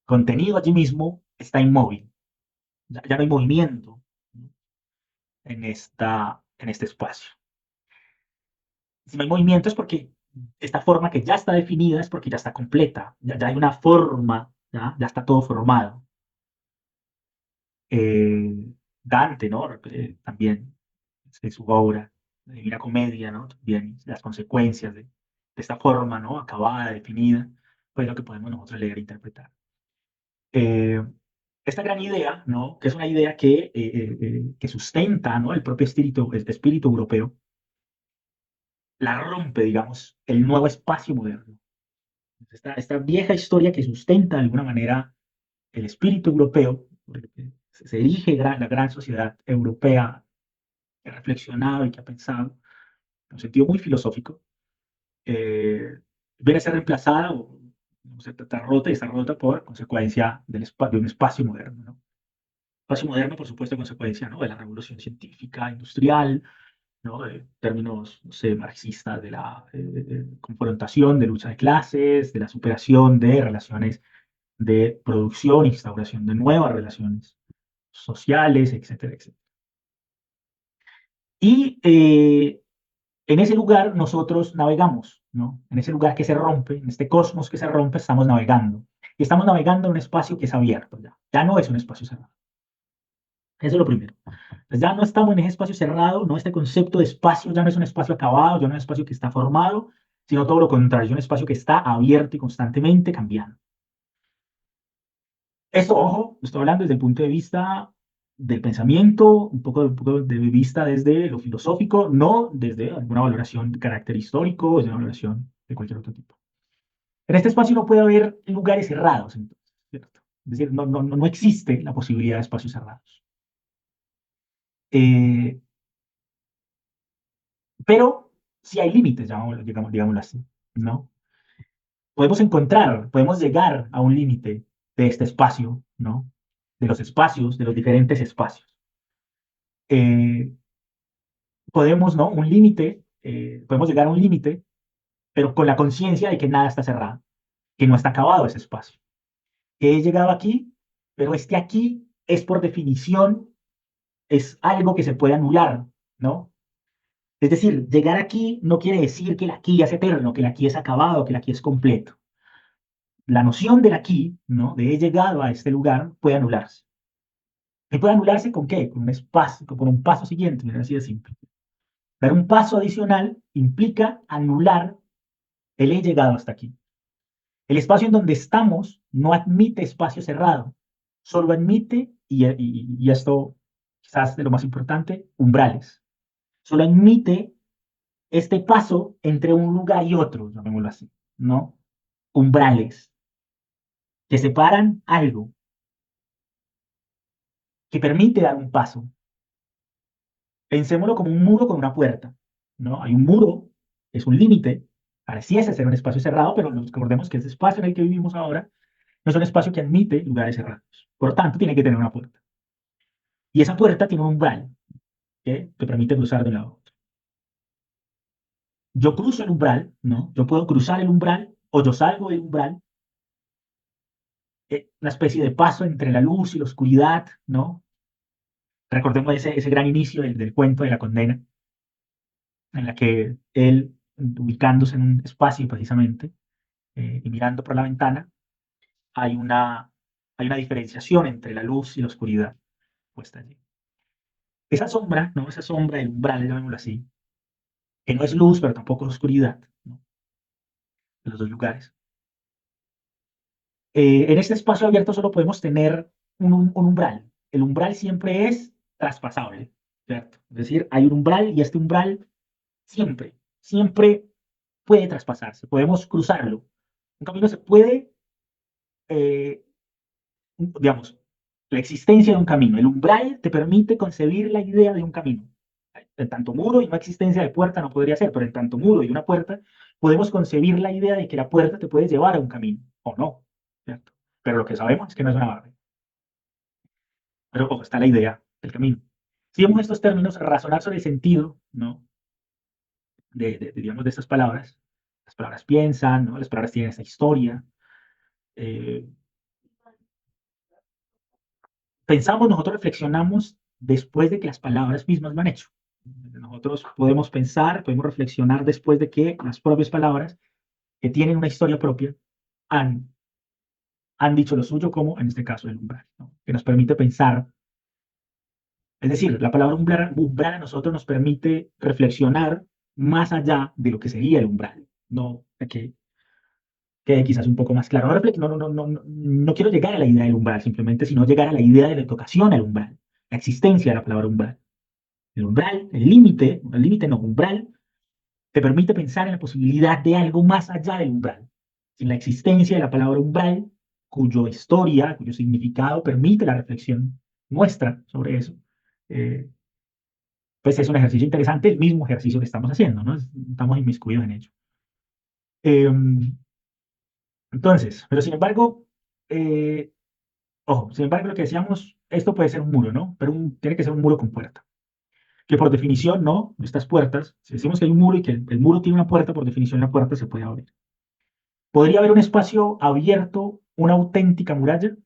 Contenido allí mismo está inmóvil. Ya no hay movimiento, ¿no? en este espacio. Si no hay movimiento es porque esta forma que ya está definida es porque ya está completa, ya hay una forma, ya está todo formado. Eh, Dante, ¿no? También en su obra, la Divina Comedia, ¿no? También las consecuencias de esta forma, ¿no? Acabada, definida, pues lo que podemos nosotros leer e interpretar. Eh, Esta gran idea, ¿no? Que es una idea que sustenta, ¿no? El propio espíritu europeo, la rompe, digamos, el nuevo espacio moderno. Esta vieja historia que sustenta de alguna manera el espíritu europeo, porque se erige la gran sociedad europea que ha reflexionado y que ha pensado en un sentido muy filosófico, viene a ser reemplazada o sea, está rota por consecuencia de un espacio moderno, ¿no? Espacio moderno, por supuesto, consecuencia, ¿no? De la revolución científica, industrial, ¿no? De términos, no sé, marxistas, de la confrontación, de lucha de clases, de la superación de relaciones de producción, instauración de nuevas relaciones sociales, etcétera, etcétera. Y en ese lugar nosotros navegamos, ¿no? En ese lugar que se rompe, en este cosmos que se rompe, estamos navegando. Y estamos navegando en un espacio que es abierto ya. Ya no es un espacio cerrado. Eso es lo primero. Pues ya no estamos en ese espacio cerrado, no este concepto de espacio ya no es un espacio acabado, ya no es un espacio que está formado, sino todo lo contrario, es un espacio que está abierto y constantemente cambiando. Esto, ojo, estoy hablando desde el punto de vista del pensamiento, un poco de vista desde lo filosófico, no desde alguna valoración de carácter histórico, desde una valoración de cualquier otro tipo. En este espacio no puede haber lugares cerrados, entonces, ¿cierto? Es decir, no existe la posibilidad de espacios cerrados. Eh, pero sí hay límites, digámoslo así, ¿no? Podemos llegar a un límite de este espacio, ¿no? De los espacios, de los diferentes espacios. Eh, Podemos, ¿no? Podemos llegar a un límite, pero con la conciencia de que nada está cerrado, que no está acabado ese espacio. Que he llegado aquí, pero este aquí es por definición es algo que se puede anular, ¿no? Es decir, llegar aquí no quiere decir que el aquí es eterno, que el aquí es acabado, que el aquí es completo. La noción del aquí, ¿no? De he llegado a este lugar, puede anularse. ¿Y puede anularse con qué? Con un espacio, con un paso siguiente, así de simple. Dar un paso adicional implica anular el he llegado hasta aquí. El espacio en donde estamos no admite espacio cerrado, solo admite, y esto quizás de lo más importante, umbrales. Solo admite este paso entre un lugar y otro, llamémoslo así, ¿no? Umbrales que separan algo, que permite dar un paso. Pensémoslo como un muro con una puerta, ¿no? Hay un muro, es un límite, pareciese ser un espacio cerrado, pero recordemos que ese espacio en el que vivimos ahora no es un espacio que admite lugares cerrados. Por lo tanto, tiene que tener una puerta. Y esa puerta tiene un umbral que te permite cruzar de un lado a otro. Yo cruzo el umbral, ¿no? Yo puedo cruzar el umbral o yo salgo del umbral, una especie de paso entre la luz y la oscuridad, ¿no? Recordemos ese gran inicio del cuento de la condena, en la que él, ubicándose en un espacio precisamente, y mirando por la ventana, hay una, hay una diferenciación entre la luz y la oscuridad puesta allí. Esa sombra, ¿no? Esa sombra, el umbral, llamémoslo así, que no es luz, pero tampoco es oscuridad, ¿no? En los dos lugares. En este espacio abierto solo podemos tener un umbral. El umbral siempre es traspasable, ¿cierto? Es decir, hay un umbral y este umbral siempre puede traspasarse, podemos cruzarlo. Un camino se puede, eh, digamos, la existencia de un camino. El umbral te permite concebir la idea de un camino. En tanto muro y no existencia de puerta no podría ser, pero en tanto muro y una puerta, podemos concebir la idea de que la puerta te puede llevar a un camino, o no, ¿cierto? Pero lo que sabemos es que no es una barrera. Pero ojo, está la idea del camino. Si vemos estos términos, razonar sobre el sentido, ¿no? Digamos, de estas palabras. Las palabras piensan, ¿no? Las palabras tienen esta historia. Eh, Pensamos, nosotros reflexionamos después de que las palabras mismas lo han hecho. Nosotros podemos pensar, podemos reflexionar después de que las propias palabras, que tienen una historia propia, han, han dicho lo suyo, como en este caso el umbral, ¿no? Que nos permite pensar. Es decir, la palabra umbral a nosotros nos permite reflexionar más allá de lo que sería el umbral. No, que quede quizás un poco más claro. No quiero llegar a la idea del umbral simplemente, sino llegar a la idea de la tocación al umbral, la existencia de la palabra umbral. El umbral, el límite no, umbral, te permite pensar en la posibilidad de algo más allá del umbral. En la existencia de la palabra umbral, cuyo historia, cuyo significado permite la reflexión nuestra sobre eso. Eh, pues es un ejercicio interesante, el mismo ejercicio que estamos haciendo, ¿no? Estamos inmiscuidos en ello. Eh, entonces, pero sin embargo, eh, ojo, sin embargo, lo que decíamos, esto puede ser un muro, ¿no? Pero tiene que ser un muro con puerta. Que por definición, no, estas puertas, si decimos que hay un muro y que el muro tiene una puerta, por definición la puerta se puede abrir. ¿Podría haber un espacio abierto, una auténtica muralla?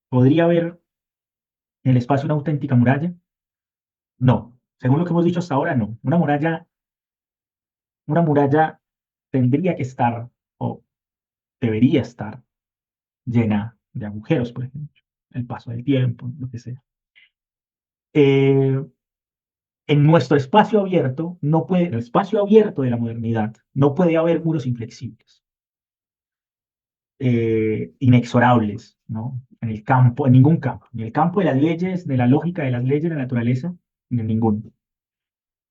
¿Podría haber en el espacio una auténtica muralla? No. Según lo que hemos dicho hasta ahora, no. Una muralla tendría que estar, o debería estar, llena de agujeros, por ejemplo, el paso del tiempo, lo que sea. Eh, en nuestro espacio abierto, en el espacio abierto de la modernidad, no puede haber muros inflexibles, inexorables, ¿no? En el campo, en ningún campo, en el campo de las leyes, de la lógica de las leyes de la naturaleza, ni en ninguno.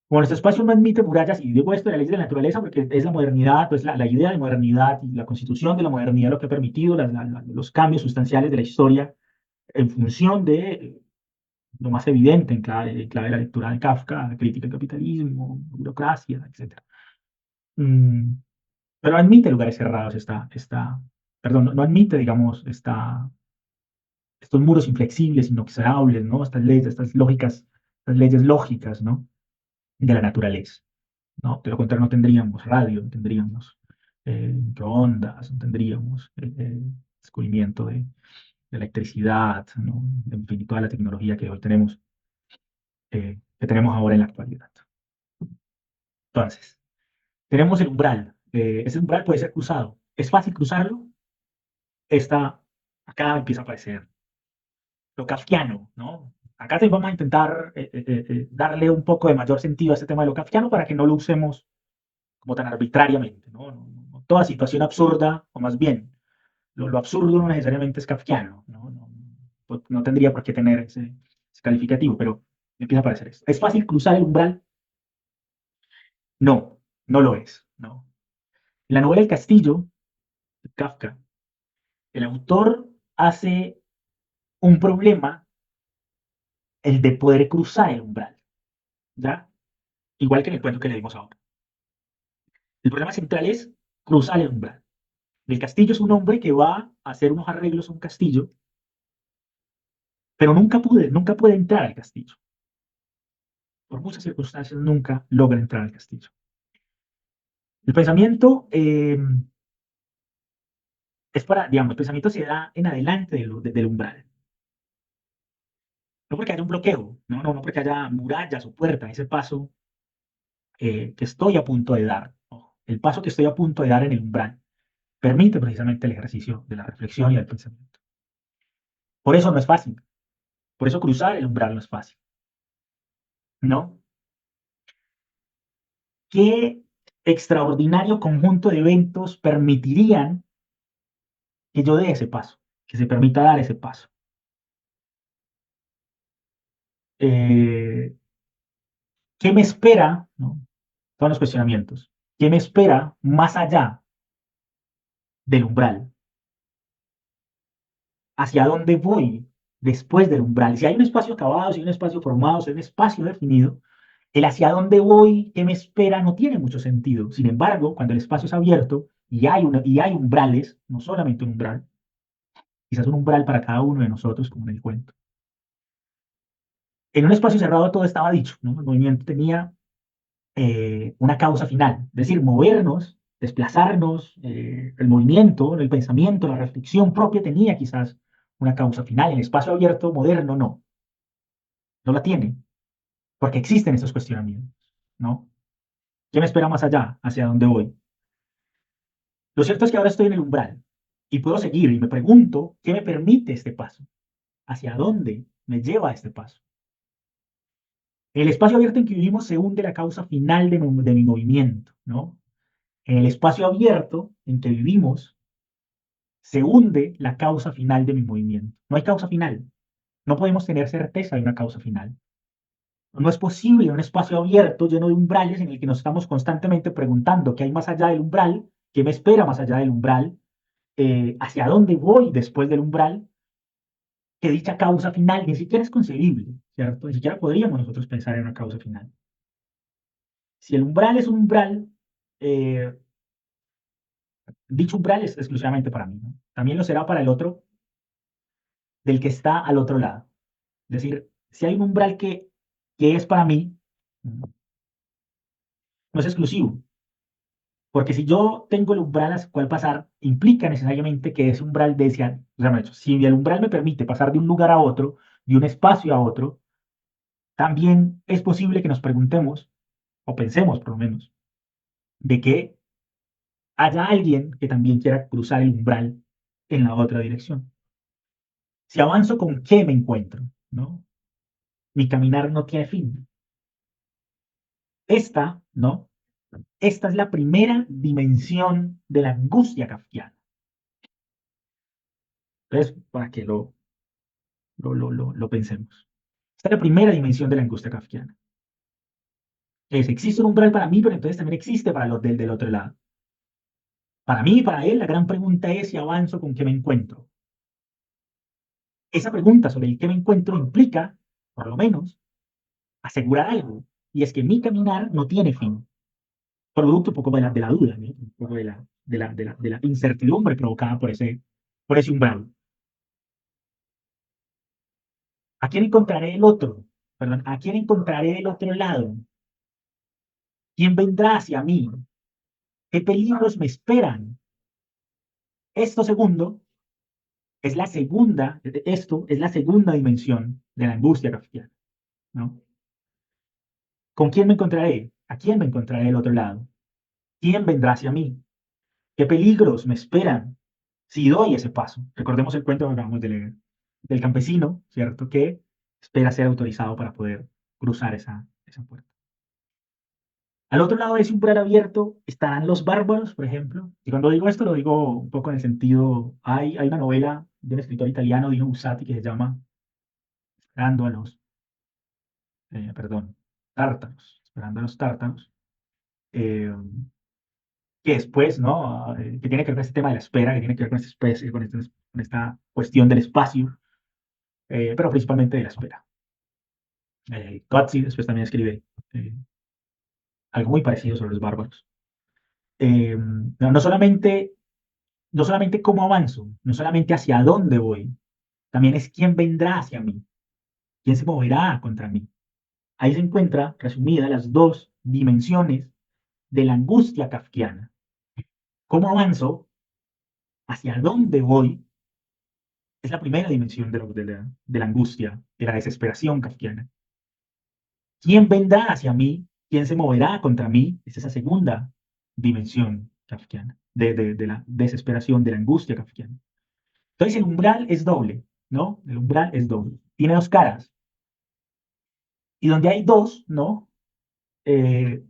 Como nuestro espacio no admite murallas, y digo esto de la ley de la naturaleza porque es la modernidad, pues la idea de modernidad y la constitución de la modernidad lo que ha permitido los cambios sustanciales de la historia en función de lo más evidente en clave de la lectura de Kafka, crítica del capitalismo, burocracia, etc. Mm, pero admite lugares cerrados, perdón, no admite, digamos, estos muros inflexibles, inexorables, ¿no? Estas leyes, estas lógicas, estas leyes lógicas, ¿no? De la naturaleza, ¿no? De lo contrario, no tendríamos radio, no tendríamos microondas, no tendríamos descubrimiento de electricidad, ¿no? En fin, toda la tecnología que hoy tenemos. que tenemos ahora en la actualidad. Entonces, tenemos el umbral. Ese umbral puede ser cruzado. ¿Es fácil cruzarlo? Acá empieza a aparecer lo kafkiano, ¿no? Acá vamos a intentar darle un poco de mayor sentido a este tema de lo kafkiano para que no lo usemos como tan arbitrariamente, ¿no? Toda situación absurda, o más bien, lo absurdo no necesariamente es kafkiano, ¿no? No tendría por qué tener ese calificativo, pero empieza a aparecer esto. ¿Es fácil cruzar el umbral? No, no lo es, ¿no? En la novela El Castillo, de Kafka, el autor hace un problema el de poder cruzar el umbral, ¿ya? Igual que en el cuento que le dimos ahora. El problema central es cruzar el umbral. El castillo es un hombre que va a hacer unos arreglos a un castillo, pero nunca puede entrar al castillo. Por muchas circunstancias nunca logra entrar al castillo. El pensamiento es para, digamos, el pensamiento se da en adelante del umbral. No porque haya un bloqueo, no porque haya murallas o puertas, ese paso que estoy a punto de dar, ¿no? El paso que estoy a punto de dar en el umbral permite precisamente el ejercicio de la reflexión y del pensamiento. Por eso no es fácil, por eso cruzar el umbral no es fácil, ¿no? ¿Qué extraordinario conjunto de eventos permitirían que yo dé ese paso, que se permita dar ese paso? Eh, ¿Qué me espera? ¿No? Son los cuestionamientos. ¿Qué me espera más allá del umbral? ¿Hacia dónde voy después del umbral? Si hay un espacio acabado, si hay un espacio formado, si hay un espacio definido, el hacia dónde voy, qué me espera, no tiene mucho sentido. Sin embargo, cuando el espacio es abierto y hay umbrales, no solamente un umbral, quizás un umbral para cada uno de nosotros, como en el cuento. En un espacio cerrado todo estaba dicho, ¿no? El movimiento tenía una causa final, es decir, movernos, desplazarnos, el movimiento, el pensamiento, la reflexión propia tenía quizás una causa final. El espacio abierto moderno no la tiene, porque existen esos cuestionamientos, ¿no? ¿Qué me espera más allá? ¿Hacia dónde voy? Lo cierto es que ahora estoy en el umbral y puedo seguir y me pregunto, ¿qué me permite este paso? ¿Hacia dónde me lleva este paso? En el espacio abierto en que vivimos se hunde la causa final de mi movimiento, ¿no? En el espacio abierto en que vivimos se hunde la causa final de mi movimiento. No hay causa final. No podemos tener certeza de una causa final. No es posible un espacio abierto lleno de umbrales en el que nos estamos constantemente preguntando qué hay más allá del umbral, qué me espera más allá del umbral, hacia dónde voy después del umbral, que dicha causa final ni siquiera es concebible, ¿cierto? Ni siquiera podríamos nosotros pensar en una causa final. Si el umbral es un umbral, eh, dicho umbral es exclusivamente para mí, ¿no? También lo será para el otro del que está al otro lado. Es decir, si hay un umbral que es para mí, no es exclusivo, porque si yo tengo el umbral al cual pasar, implica necesariamente que ese umbral desea, o sea, me ha dicho, si el umbral me permite pasar de un lugar a otro, de un espacio a otro, también es posible que nos preguntemos, o pensemos por lo menos, de que haya alguien que también quiera cruzar el umbral en la otra dirección. Si avanzo, ¿con qué me encuentro? ¿No? Mi caminar no tiene fin. ¿No? Esta es la primera dimensión de la angustia kafkiana. Entonces, para que lo pensemos. Esta es la primera dimensión de la angustia kafkiana. Existe un umbral para mí, pero entonces también existe para los del otro lado. Para mí y para él, la gran pregunta es si avanzo, ¿con qué me encuentro? Esa pregunta sobre el qué me encuentro implica, por lo menos, asegurar algo, y es que mi caminar no tiene fin, producto un poco de la duda, ¿no? Un poco de la incertidumbre provocada por ese umbral. ¿A quién encontraré el otro? Perdón, ¿a quién encontraré del otro lado? ¿Quién vendrá hacia mí? ¿Qué peligros me esperan? Esto segundo esto es la segunda dimensión de la angustia kafkiana, ¿no? ¿Con quién me encontraré? ¿A quién me encontraré del otro lado? ¿Quién vendrá hacia mí? ¿Qué peligros me esperan si doy ese paso? Recordemos el cuento que acabamos de leer del campesino, ¿cierto? Que espera ser autorizado para poder cruzar esa puerta. Al otro lado de ese umbral abierto estarán los bárbaros, por ejemplo. Y cuando digo esto, lo digo un poco en el sentido, hay una novela de un escritor italiano, Dino Buzzati, que se llama Esperando a los, perdón, tártaros, Esperando a los tártaros, eh, que después, ¿no? Que tiene que ver con este tema de la espera, que tiene que ver con esta especie, con esta cuestión del espacio, pero principalmente de la espera. Coetzee después también escribe algo muy parecido sobre los bárbaros. No solamente cómo avanzo, no solamente hacia dónde voy, también es quién vendrá hacia mí, quién se moverá contra mí. Ahí se encuentra resumida las dos dimensiones de la angustia kafkiana. ¿Cómo avanzo? ¿Hacia dónde voy? Es la primera dimensión de la angustia, de la desesperación kafkiana. ¿Quién vendrá hacia mí? ¿Quién se moverá contra mí? Es esa segunda dimensión kafkiana, de la desesperación, de la angustia kafkiana. Entonces el umbral es doble, ¿no? El umbral es doble. Tiene dos caras. Y donde hay dos, ¿no? Eh,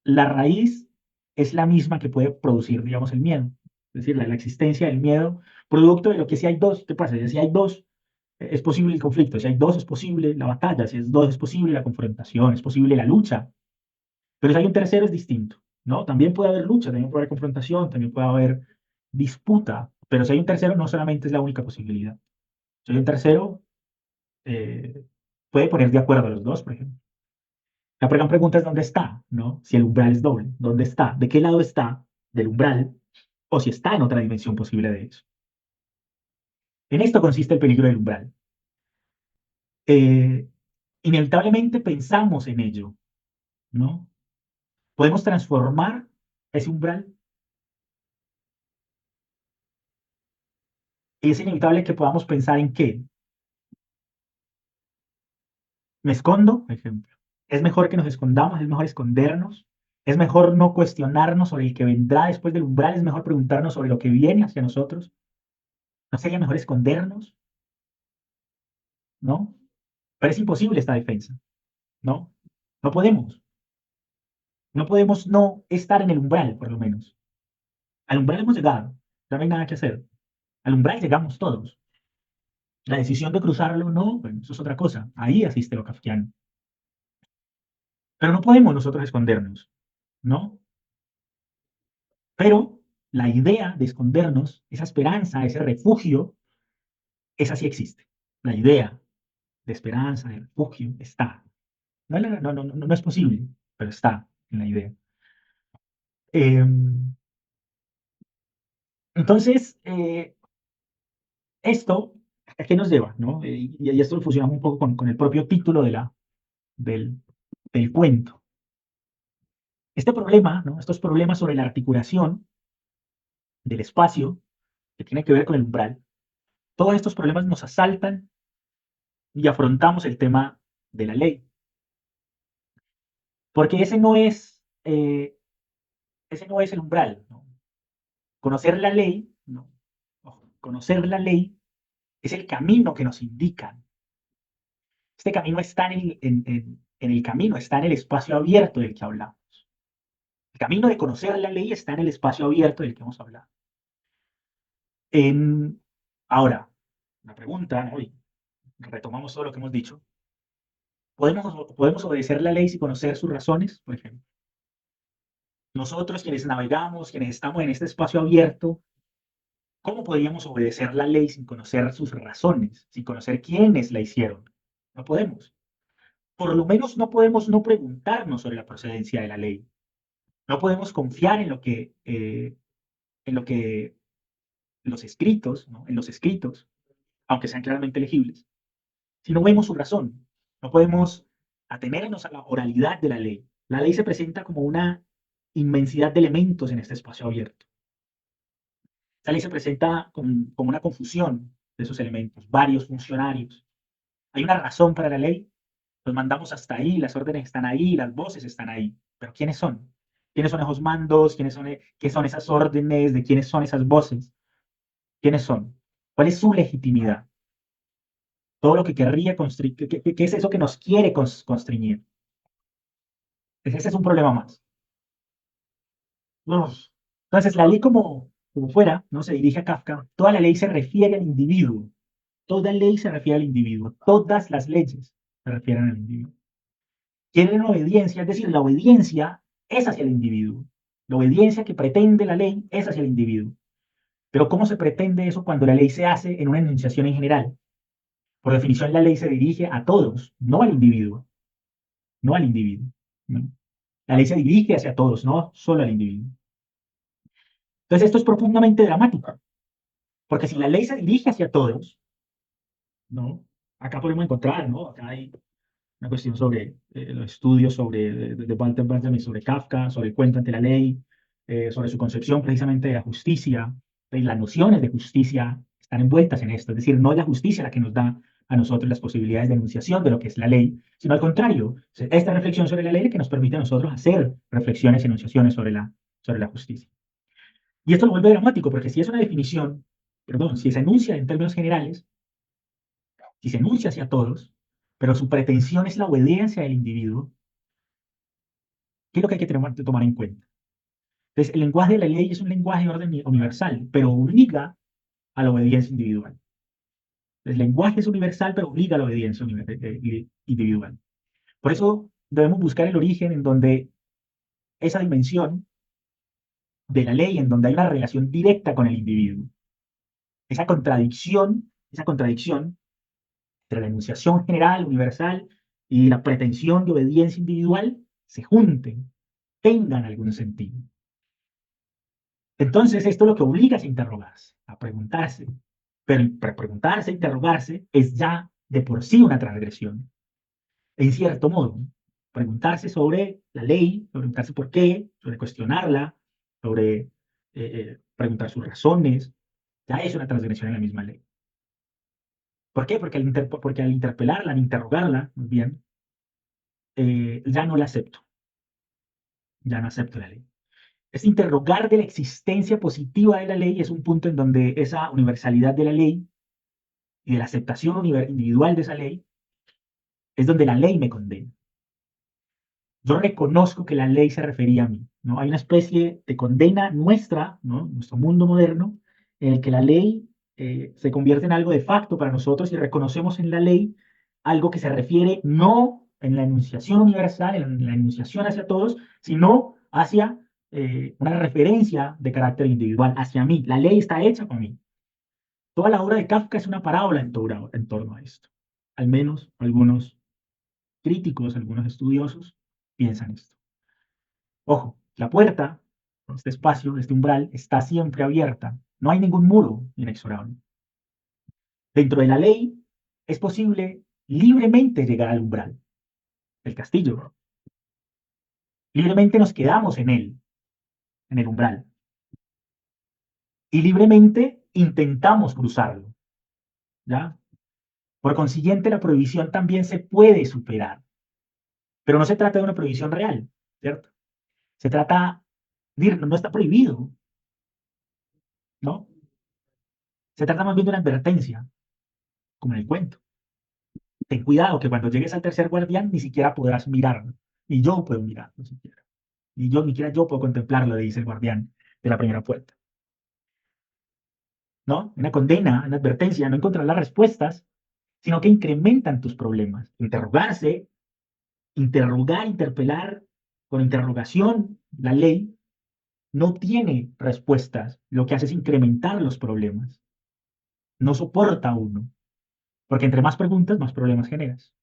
la raíz es la misma que puede producir, digamos, el miedo. Es decir, la existencia del miedo, producto de lo que si hay dos, ¿qué pasa? Si hay dos, es posible el conflicto. Si hay dos, es posible la batalla. Si es dos, es posible la confrontación, es posible la lucha. Pero si hay un tercero, es distinto, ¿no? También puede haber lucha, también puede haber confrontación, también puede haber disputa. Pero si hay un tercero, no solamente es la única posibilidad. Si hay un tercero, eh, puede poner de acuerdo a los dos, por ejemplo. La gran pregunta es dónde está, ¿no? Si el umbral es doble, ¿dónde está? ¿De qué lado está del umbral? O si está en otra dimensión posible de eso. En esto consiste el peligro del umbral. Eh, Inevitablemente pensamos en ello, ¿no? Podemos transformar ese umbral. Es inevitable que podamos pensar en qué. Me escondo, por ejemplo. Es mejor que nos escondamos, es mejor escondernos. Es mejor no cuestionarnos sobre el que vendrá después del umbral, es mejor preguntarnos sobre lo que viene hacia nosotros. ¿No sería mejor escondernos? ¿No? Pero es imposible esta defensa, ¿no? No podemos. No podemos no estar en el umbral, por lo menos. Al umbral hemos llegado. Ya no hay nada que hacer. Al umbral llegamos todos. La decisión de cruzarlo, no, bueno, eso es otra cosa. Ahí asiste lo kafkiano. Pero no podemos nosotros escondernos, ¿no? Pero la idea de escondernos, esa esperanza, ese refugio, esa sí existe. La idea de esperanza, de refugio, está. No, no es posible, pero está en la idea. Entonces, esto, ¿a qué nos lleva? ¿No? Y esto lo fusionamos un poco con el propio título del, del cuento. Este problema, ¿no? Estos problemas sobre la articulación del espacio, que tiene que ver con el umbral, todos estos problemas nos asaltan y afrontamos el tema de la ley. Porque ese no es el umbral, ¿no? Conocer la ley, ¿no? Ojo, conocer la ley es el camino que nos indican. Este camino está en el camino, está en el espacio abierto del que hablamos. El camino de conocer la ley está en el espacio abierto del que hemos hablado. En, ahora, la pregunta, ¿no? Y retomamos todo lo que hemos dicho. ¿Podemos obedecer la ley sin conocer sus razones, por ejemplo? Nosotros, quienes navegamos, quienes estamos en este espacio abierto, ¿cómo podríamos obedecer la ley sin conocer sus razones, sin conocer quiénes la hicieron? No podemos. Por lo menos no podemos no preguntarnos sobre la procedencia de la ley. No podemos confiar en lo que los escritos, ¿no? En los escritos, aunque sean claramente legibles, si no vemos su razón. No podemos atenernos a la oralidad de la ley. La ley se presenta como una inmensidad de elementos en este espacio abierto. La ley se presenta como una confusión de esos elementos, varios funcionarios. ¿Hay una razón para la ley? Los mandamos hasta ahí, las órdenes están ahí, las voces están ahí. Pero ¿quiénes son? ¿Quiénes son esos mandos? ¿Qué son esas órdenes? ¿De quiénes son esas voces? ¿Quiénes son? ¿Cuál es su legitimidad? Todo lo que querría constriñir, ¿qué es eso que nos quiere constriñir? Ese es un problema más. Uf. Entonces, la ley como fuera, ¿no? Se dirige a Kafka, toda la ley se refiere al individuo. Toda ley se refiere al individuo. Todas las leyes se refieren al individuo. Quieren obediencia, es decir, la obediencia es hacia el individuo. La obediencia que pretende la ley es hacia el individuo. Pero ¿cómo se pretende eso cuando la ley se hace en una enunciación en general? Por definición, la ley se dirige a todos, no al individuo, no al individuo. ¿No? La ley se dirige hacia todos, no solo al individuo. Entonces, esto es profundamente dramático, porque si la ley se dirige hacia todos, ¿no? Acá podemos encontrar, ¿no? Acá hay una cuestión sobre los estudios de Walter Benjamin sobre Kafka, sobre el cuento ante la ley, sobre su concepción precisamente de la justicia, y las nociones de justicia están envueltas en esto, es decir, no es la justicia la que nos da a nosotros las posibilidades de enunciación de lo que es la ley, sino al contrario, esta reflexión sobre la ley es la que nos permite a nosotros hacer reflexiones y enunciaciones sobre la justicia. Y esto lo vuelve dramático, porque si es una definición, perdón, si se enuncia en términos generales, si se enuncia hacia todos, pero su pretensión es la obediencia del individuo, ¿qué es lo que hay que tomar en cuenta? Entonces, el lenguaje de la ley es un lenguaje de orden universal, pero obliga a la obediencia individual. El lenguaje es universal, pero obliga a la obediencia individual. Por eso debemos buscar el origen en donde esa dimensión de la ley, en donde hay una relación directa con el individuo, esa contradicción entre la enunciación general, universal, y la pretensión de obediencia individual, se junten, tengan algún sentido. Entonces, esto lo que obliga es a interrogarse, a preguntarse. Pero preguntarse, interrogarse, es ya de por sí una transgresión. En cierto modo, preguntarse sobre la ley, preguntarse por qué, sobre cuestionarla, sobre preguntar sus razones, ya es una transgresión en la misma ley. ¿Por qué? Porque al interpelarla, al interrogarla, muy bien, ya no la acepto, ya no acepto la ley. Es interrogar de la existencia positiva de la ley es un punto en donde esa universalidad de la ley y de la aceptación individual de esa ley es donde la ley me condena. Yo reconozco que la ley se refería a mí, ¿no? Hay una especie de condena nuestra, ¿no? Nuestro mundo moderno, en el que la ley se convierte en algo de facto para nosotros y reconocemos en la ley algo que se refiere no en la enunciación universal, en la enunciación hacia todos, sino hacia una referencia de carácter individual, hacia mí. La ley está hecha para mí. Toda la obra de Kafka es una parábola en torno a esto. Al menos algunos críticos, algunos estudiosos piensan esto. Ojo, la puerta, este espacio, este umbral, está siempre abierta. No hay ningún muro inexorable. Dentro de la ley es posible libremente llegar al umbral del castillo. Libremente nos quedamos en el umbral. Y libremente intentamos cruzarlo. ¿Ya? Por consiguiente, la prohibición también se puede superar. Pero no se trata de una prohibición real, ¿cierto? Se trata, no está prohibido, ¿no? Se trata más bien de una advertencia, como en el cuento. Ten cuidado que cuando llegues al tercer guardián ni siquiera podrás mirarlo. Ni yo puedo mirarlo siquiera. Ni siquiera yo puedo contemplarlo, le dice el guardián de la primera puerta. ¿No? Una condena, una advertencia, no encontrar las respuestas, sino que incrementan tus problemas. Interrogarse, interrogar, interpelar con interrogación la ley no tiene respuestas. Lo que hace es incrementar los problemas. No soporta uno. Porque entre más preguntas, más problemas generas.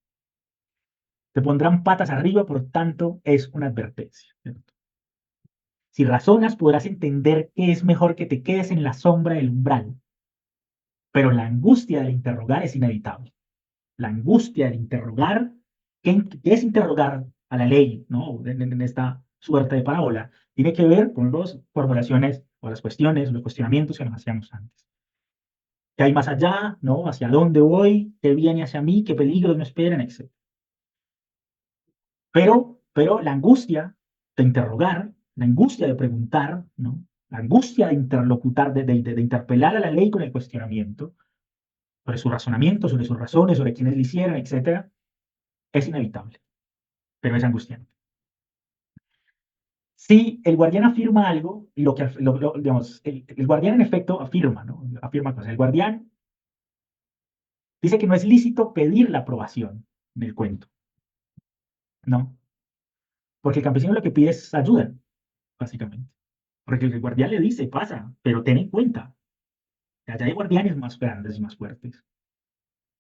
Te pondrán patas arriba, por tanto, es una advertencia. ¿Cierto? Si razonas, podrás entender que es mejor que te quedes en la sombra del umbral. Pero la angustia del interrogar es inevitable. La angustia del interrogar, ¿qué es interrogar a la ley, ¿no? En esta suerte de parábola? Tiene que ver con las formulaciones o las cuestiones, los cuestionamientos que nos hacíamos antes. ¿Qué hay más allá? ¿No? ¿Hacia dónde voy? ¿Qué viene hacia mí? ¿Qué peligros me esperan? Etc. Pero la angustia de interrogar, la angustia de preguntar, ¿no? La angustia de interlocutar, de interpelar a la ley con el cuestionamiento sobre su razonamiento, sobre sus razones, sobre quiénes le hicieron, etcétera, es inevitable, pero es angustiante. Si el guardián afirma algo, digamos, el guardián en efecto afirma, ¿no? Afirma cosas. El guardián dice que no es lícito pedir la aprobación del cuento, ¿no? Porque el campesino lo que pide es ayuda, básicamente. Porque el guardián le dice, pasa, pero ten en cuenta, que allá hay guardianes más grandes y más fuertes,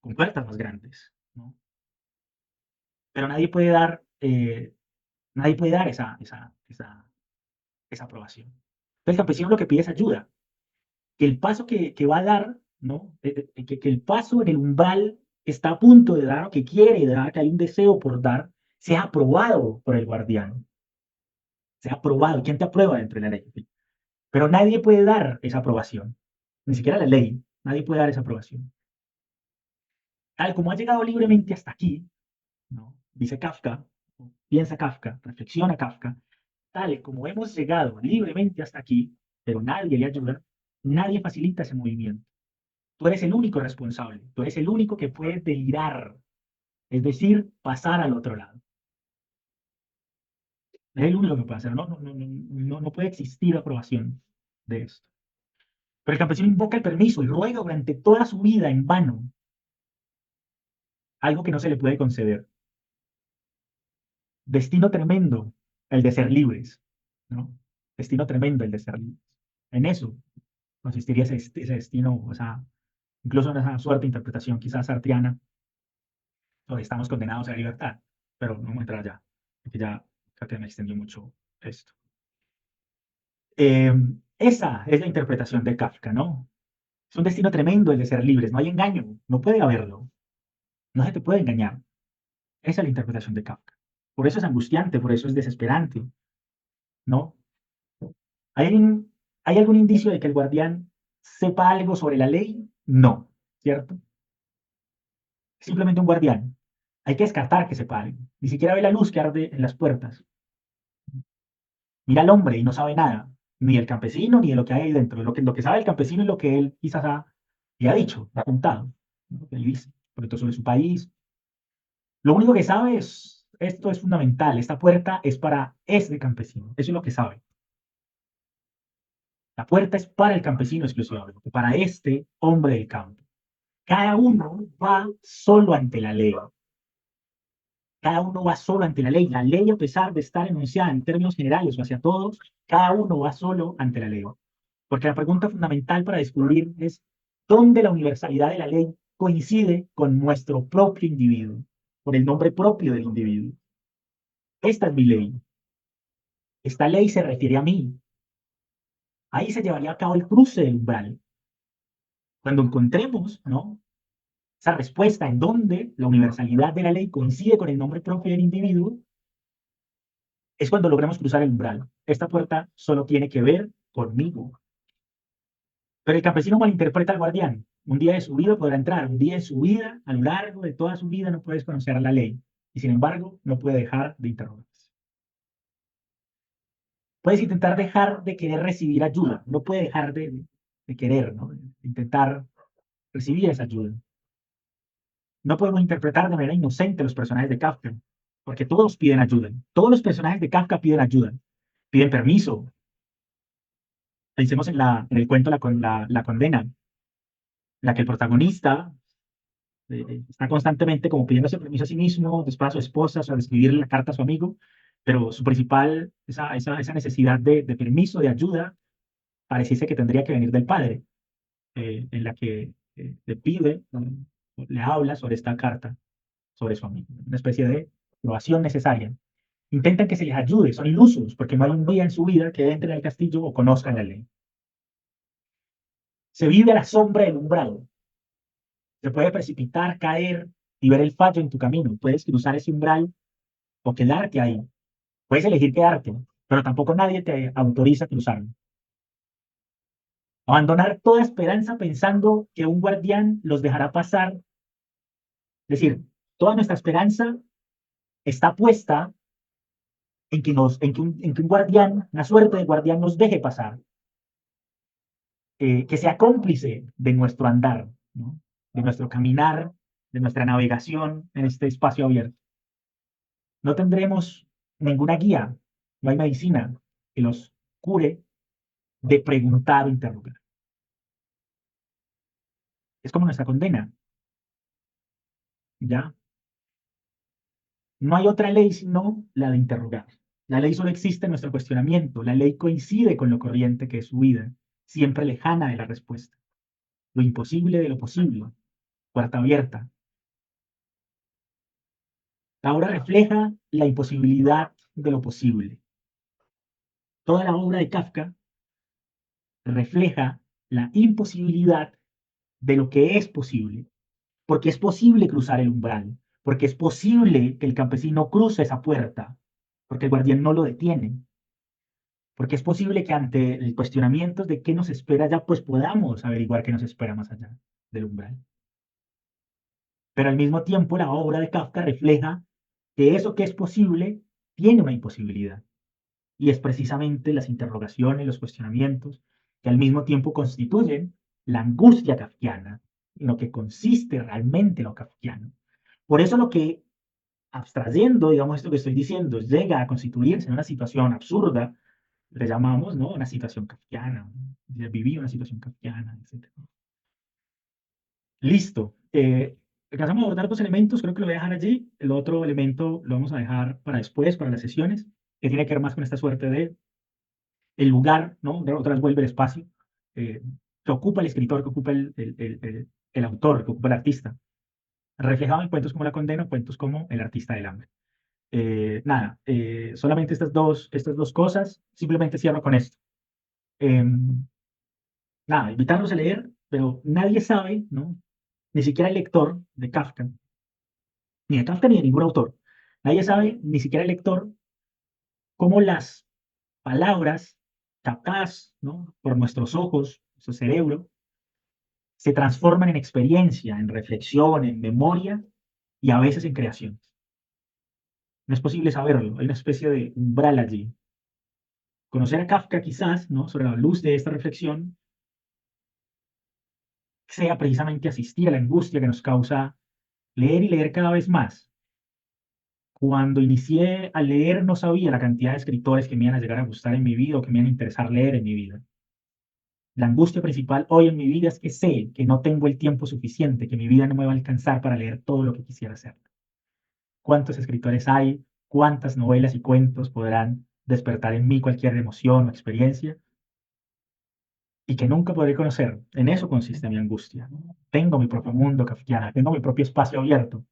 con puertas más grandes, ¿no? Pero nadie puede dar esa aprobación. Entonces el campesino lo que pide es ayuda, que el paso que va a dar, ¿no? Que el paso en el umbral que está a punto de dar o que quiere dar, que hay un deseo por dar, sea aprobado por el guardián, sea aprobado. ¿Quién te aprueba dentro de la ley? Pero nadie puede dar esa aprobación, ni siquiera la ley, nadie puede dar esa aprobación. Tal como ha llegado libremente hasta aquí, ¿no? Dice Kafka, piensa Kafka, reflexiona Kafka, tal como hemos llegado libremente hasta aquí, pero nadie le ayuda, nadie facilita ese movimiento. Tú eres el único responsable, tú eres el único que puede delirar, es decir, pasar al otro lado. Es el único que puede hacer, no puede existir aprobación de esto. Pero el campesino invoca el permiso y ruega durante toda su vida en vano, algo que no se le puede conceder. Destino tremendo el de ser libres, ¿no? Destino tremendo el de ser libres. En eso consistiría ese destino, o sea, incluso en esa suerte de interpretación quizás sartriana, donde estamos condenados a la libertad, pero no vamos a entrar allá, porque ya creo que me extendió mucho esto. Eh, Esa es la interpretación de Kafka, ¿no? Es un destino tremendo el de ser libres, no hay engaño, no puede haberlo, no se te puede engañar. Esa es la interpretación de Kafka. Por eso es angustiante, por eso es desesperante, ¿no? ¿Hay, ¿Hay algún indicio de que el guardián sepa algo sobre la ley? No, ¿cierto? Es simplemente un guardián. Hay que descartar que sepa algo. Ni siquiera ve la luz que arde en las puertas. Mira al hombre y no sabe nada, ni el campesino, ni de lo que hay ahí dentro. Lo que sabe el campesino es lo que él quizás le ha dicho, le ha contado, ¿no? Lo que él dice, sobre todo sobre su país. Lo único que sabe es, esto es fundamental, esta puerta es para ese campesino, eso es lo que sabe. La puerta es para el campesino exclusivamente, para este hombre del campo. Cada uno va solo ante la ley. Cada uno va solo ante la ley. La ley, a pesar de estar enunciada en términos generales o hacia todos, cada uno va solo ante la ley. Porque la pregunta fundamental para descubrir es dónde la universalidad de la ley coincide con nuestro propio individuo, con el nombre propio del individuo. Esta es mi ley. Esta ley se refiere a mí. Ahí se llevaría a cabo el cruce del umbral. Cuando encontremos, ¿no? Esa respuesta en donde la universalidad de la ley coincide con el nombre propio del individuo, es cuando logramos cruzar el umbral. Esta puerta solo tiene que ver conmigo. Pero el campesino malinterpreta al guardián. Un día de su vida podrá entrar, un día de su vida, a lo largo de toda su vida, no puedes conocer la ley. Y sin embargo, no puede dejar de interrogarse. Puedes intentar dejar de querer recibir ayuda. No puede dejar de querer, ¿no? De intentar recibir esa ayuda. No podemos interpretar de manera inocente los personajes de Kafka, porque todos piden ayuda. Todos los personajes de Kafka piden ayuda, piden permiso. Pensemos en el cuento la condena, en la que el protagonista está constantemente como pidiéndose permiso a sí mismo, después a su esposa, o sea, de escribirle la carta a su amigo, pero su principal, esa necesidad de permiso, de ayuda, pareciese que tendría que venir del padre, en la que le pide, le habla sobre esta carta, sobre su amigo, una especie de aprobación necesaria. Intentan que se les ayude, son ilusos, porque no hay un día en su vida que entren al castillo o conozcan la ley. Se vive a la sombra del umbral, se puede precipitar, caer y ver el fallo en tu camino. Puedes cruzar ese umbral o quedarte ahí. Puedes elegir quedarte, pero tampoco nadie te autoriza a cruzarlo. Abandonar toda esperanza pensando que un guardián los dejará pasar. Es decir, toda nuestra esperanza está puesta en que un guardián, una suerte de guardián nos deje pasar, que sea cómplice de nuestro andar, ¿no? De nuestro caminar, de nuestra navegación en este espacio abierto. No tendremos ninguna guía, no hay medicina que los cure de preguntar o interrogar. Es como nuestra condena, ¿ya? No hay otra ley sino la de interrogar. La ley solo existe en nuestro cuestionamiento. La ley coincide con lo corriente que es su vida, siempre lejana de la respuesta. Lo imposible de lo posible. Puerta abierta. La obra refleja la imposibilidad de lo posible. Toda la obra de Kafka refleja la imposibilidad de lo que es posible, porque es posible cruzar el umbral, porque es posible que el campesino cruce esa puerta, porque el guardián no lo detiene, porque es posible que ante el cuestionamiento de qué nos espera allá, pues podamos averiguar qué nos espera más allá del umbral. Pero al mismo tiempo la obra de Kafka refleja que eso que es posible tiene una imposibilidad. Y es precisamente las interrogaciones, los cuestionamientos, que al mismo tiempo constituyen la angustia kafkiana, en lo que consiste realmente lo kafkiano. Por eso lo que, abstrayendo, digamos, esto que estoy diciendo, llega a constituirse en una situación absurda, le llamamos, ¿no? Una situación kafkiana, viví una situación kafkiana, etc. Listo. Alcanzamos a abordar dos elementos, creo que lo voy a dejar allí. El otro elemento lo vamos a dejar para después, para las sesiones, que tiene que ver más con esta suerte de el lugar, ¿no? Otra vez vuelve el espacio, eh, que ocupa el escritor, que ocupa el autor, que ocupa el artista, reflejado en cuentos como La Condena, cuentos como El Artista del Hambre. Nada, solamente estas dos cosas, simplemente cierro con esto. Eh, nada, invitarlos a leer, pero nadie sabe, ¿no? Ni siquiera el lector de Kafka, ni de Kafka ni de ningún autor, nadie sabe, ni siquiera el lector, cómo las palabras captadas, ¿no? Por nuestros ojos, nuestro cerebro, se transforman en experiencia, en reflexión, en memoria y a veces en creaciones. No es posible saberlo, hay una especie de umbral allí. Conocer a Kafka quizás, ¿no? Sobre la luz de esta reflexión, sea precisamente asistir a la angustia que nos causa leer y leer cada vez más. Cuando inicié a leer no sabía la cantidad de escritores que me iban a llegar a gustar en mi vida o que me iban a interesar leer en mi vida. La angustia principal hoy en mi vida es que sé que no tengo el tiempo suficiente, que mi vida no me va a alcanzar para leer todo lo que quisiera hacer. ¿Cuántos escritores hay? ¿Cuántas novelas y cuentos podrán despertar en mí cualquier emoción o experiencia? Y que nunca podré conocer. En eso consiste mi angustia. Tengo mi propio mundo kafkiana, tengo mi propio espacio abierto,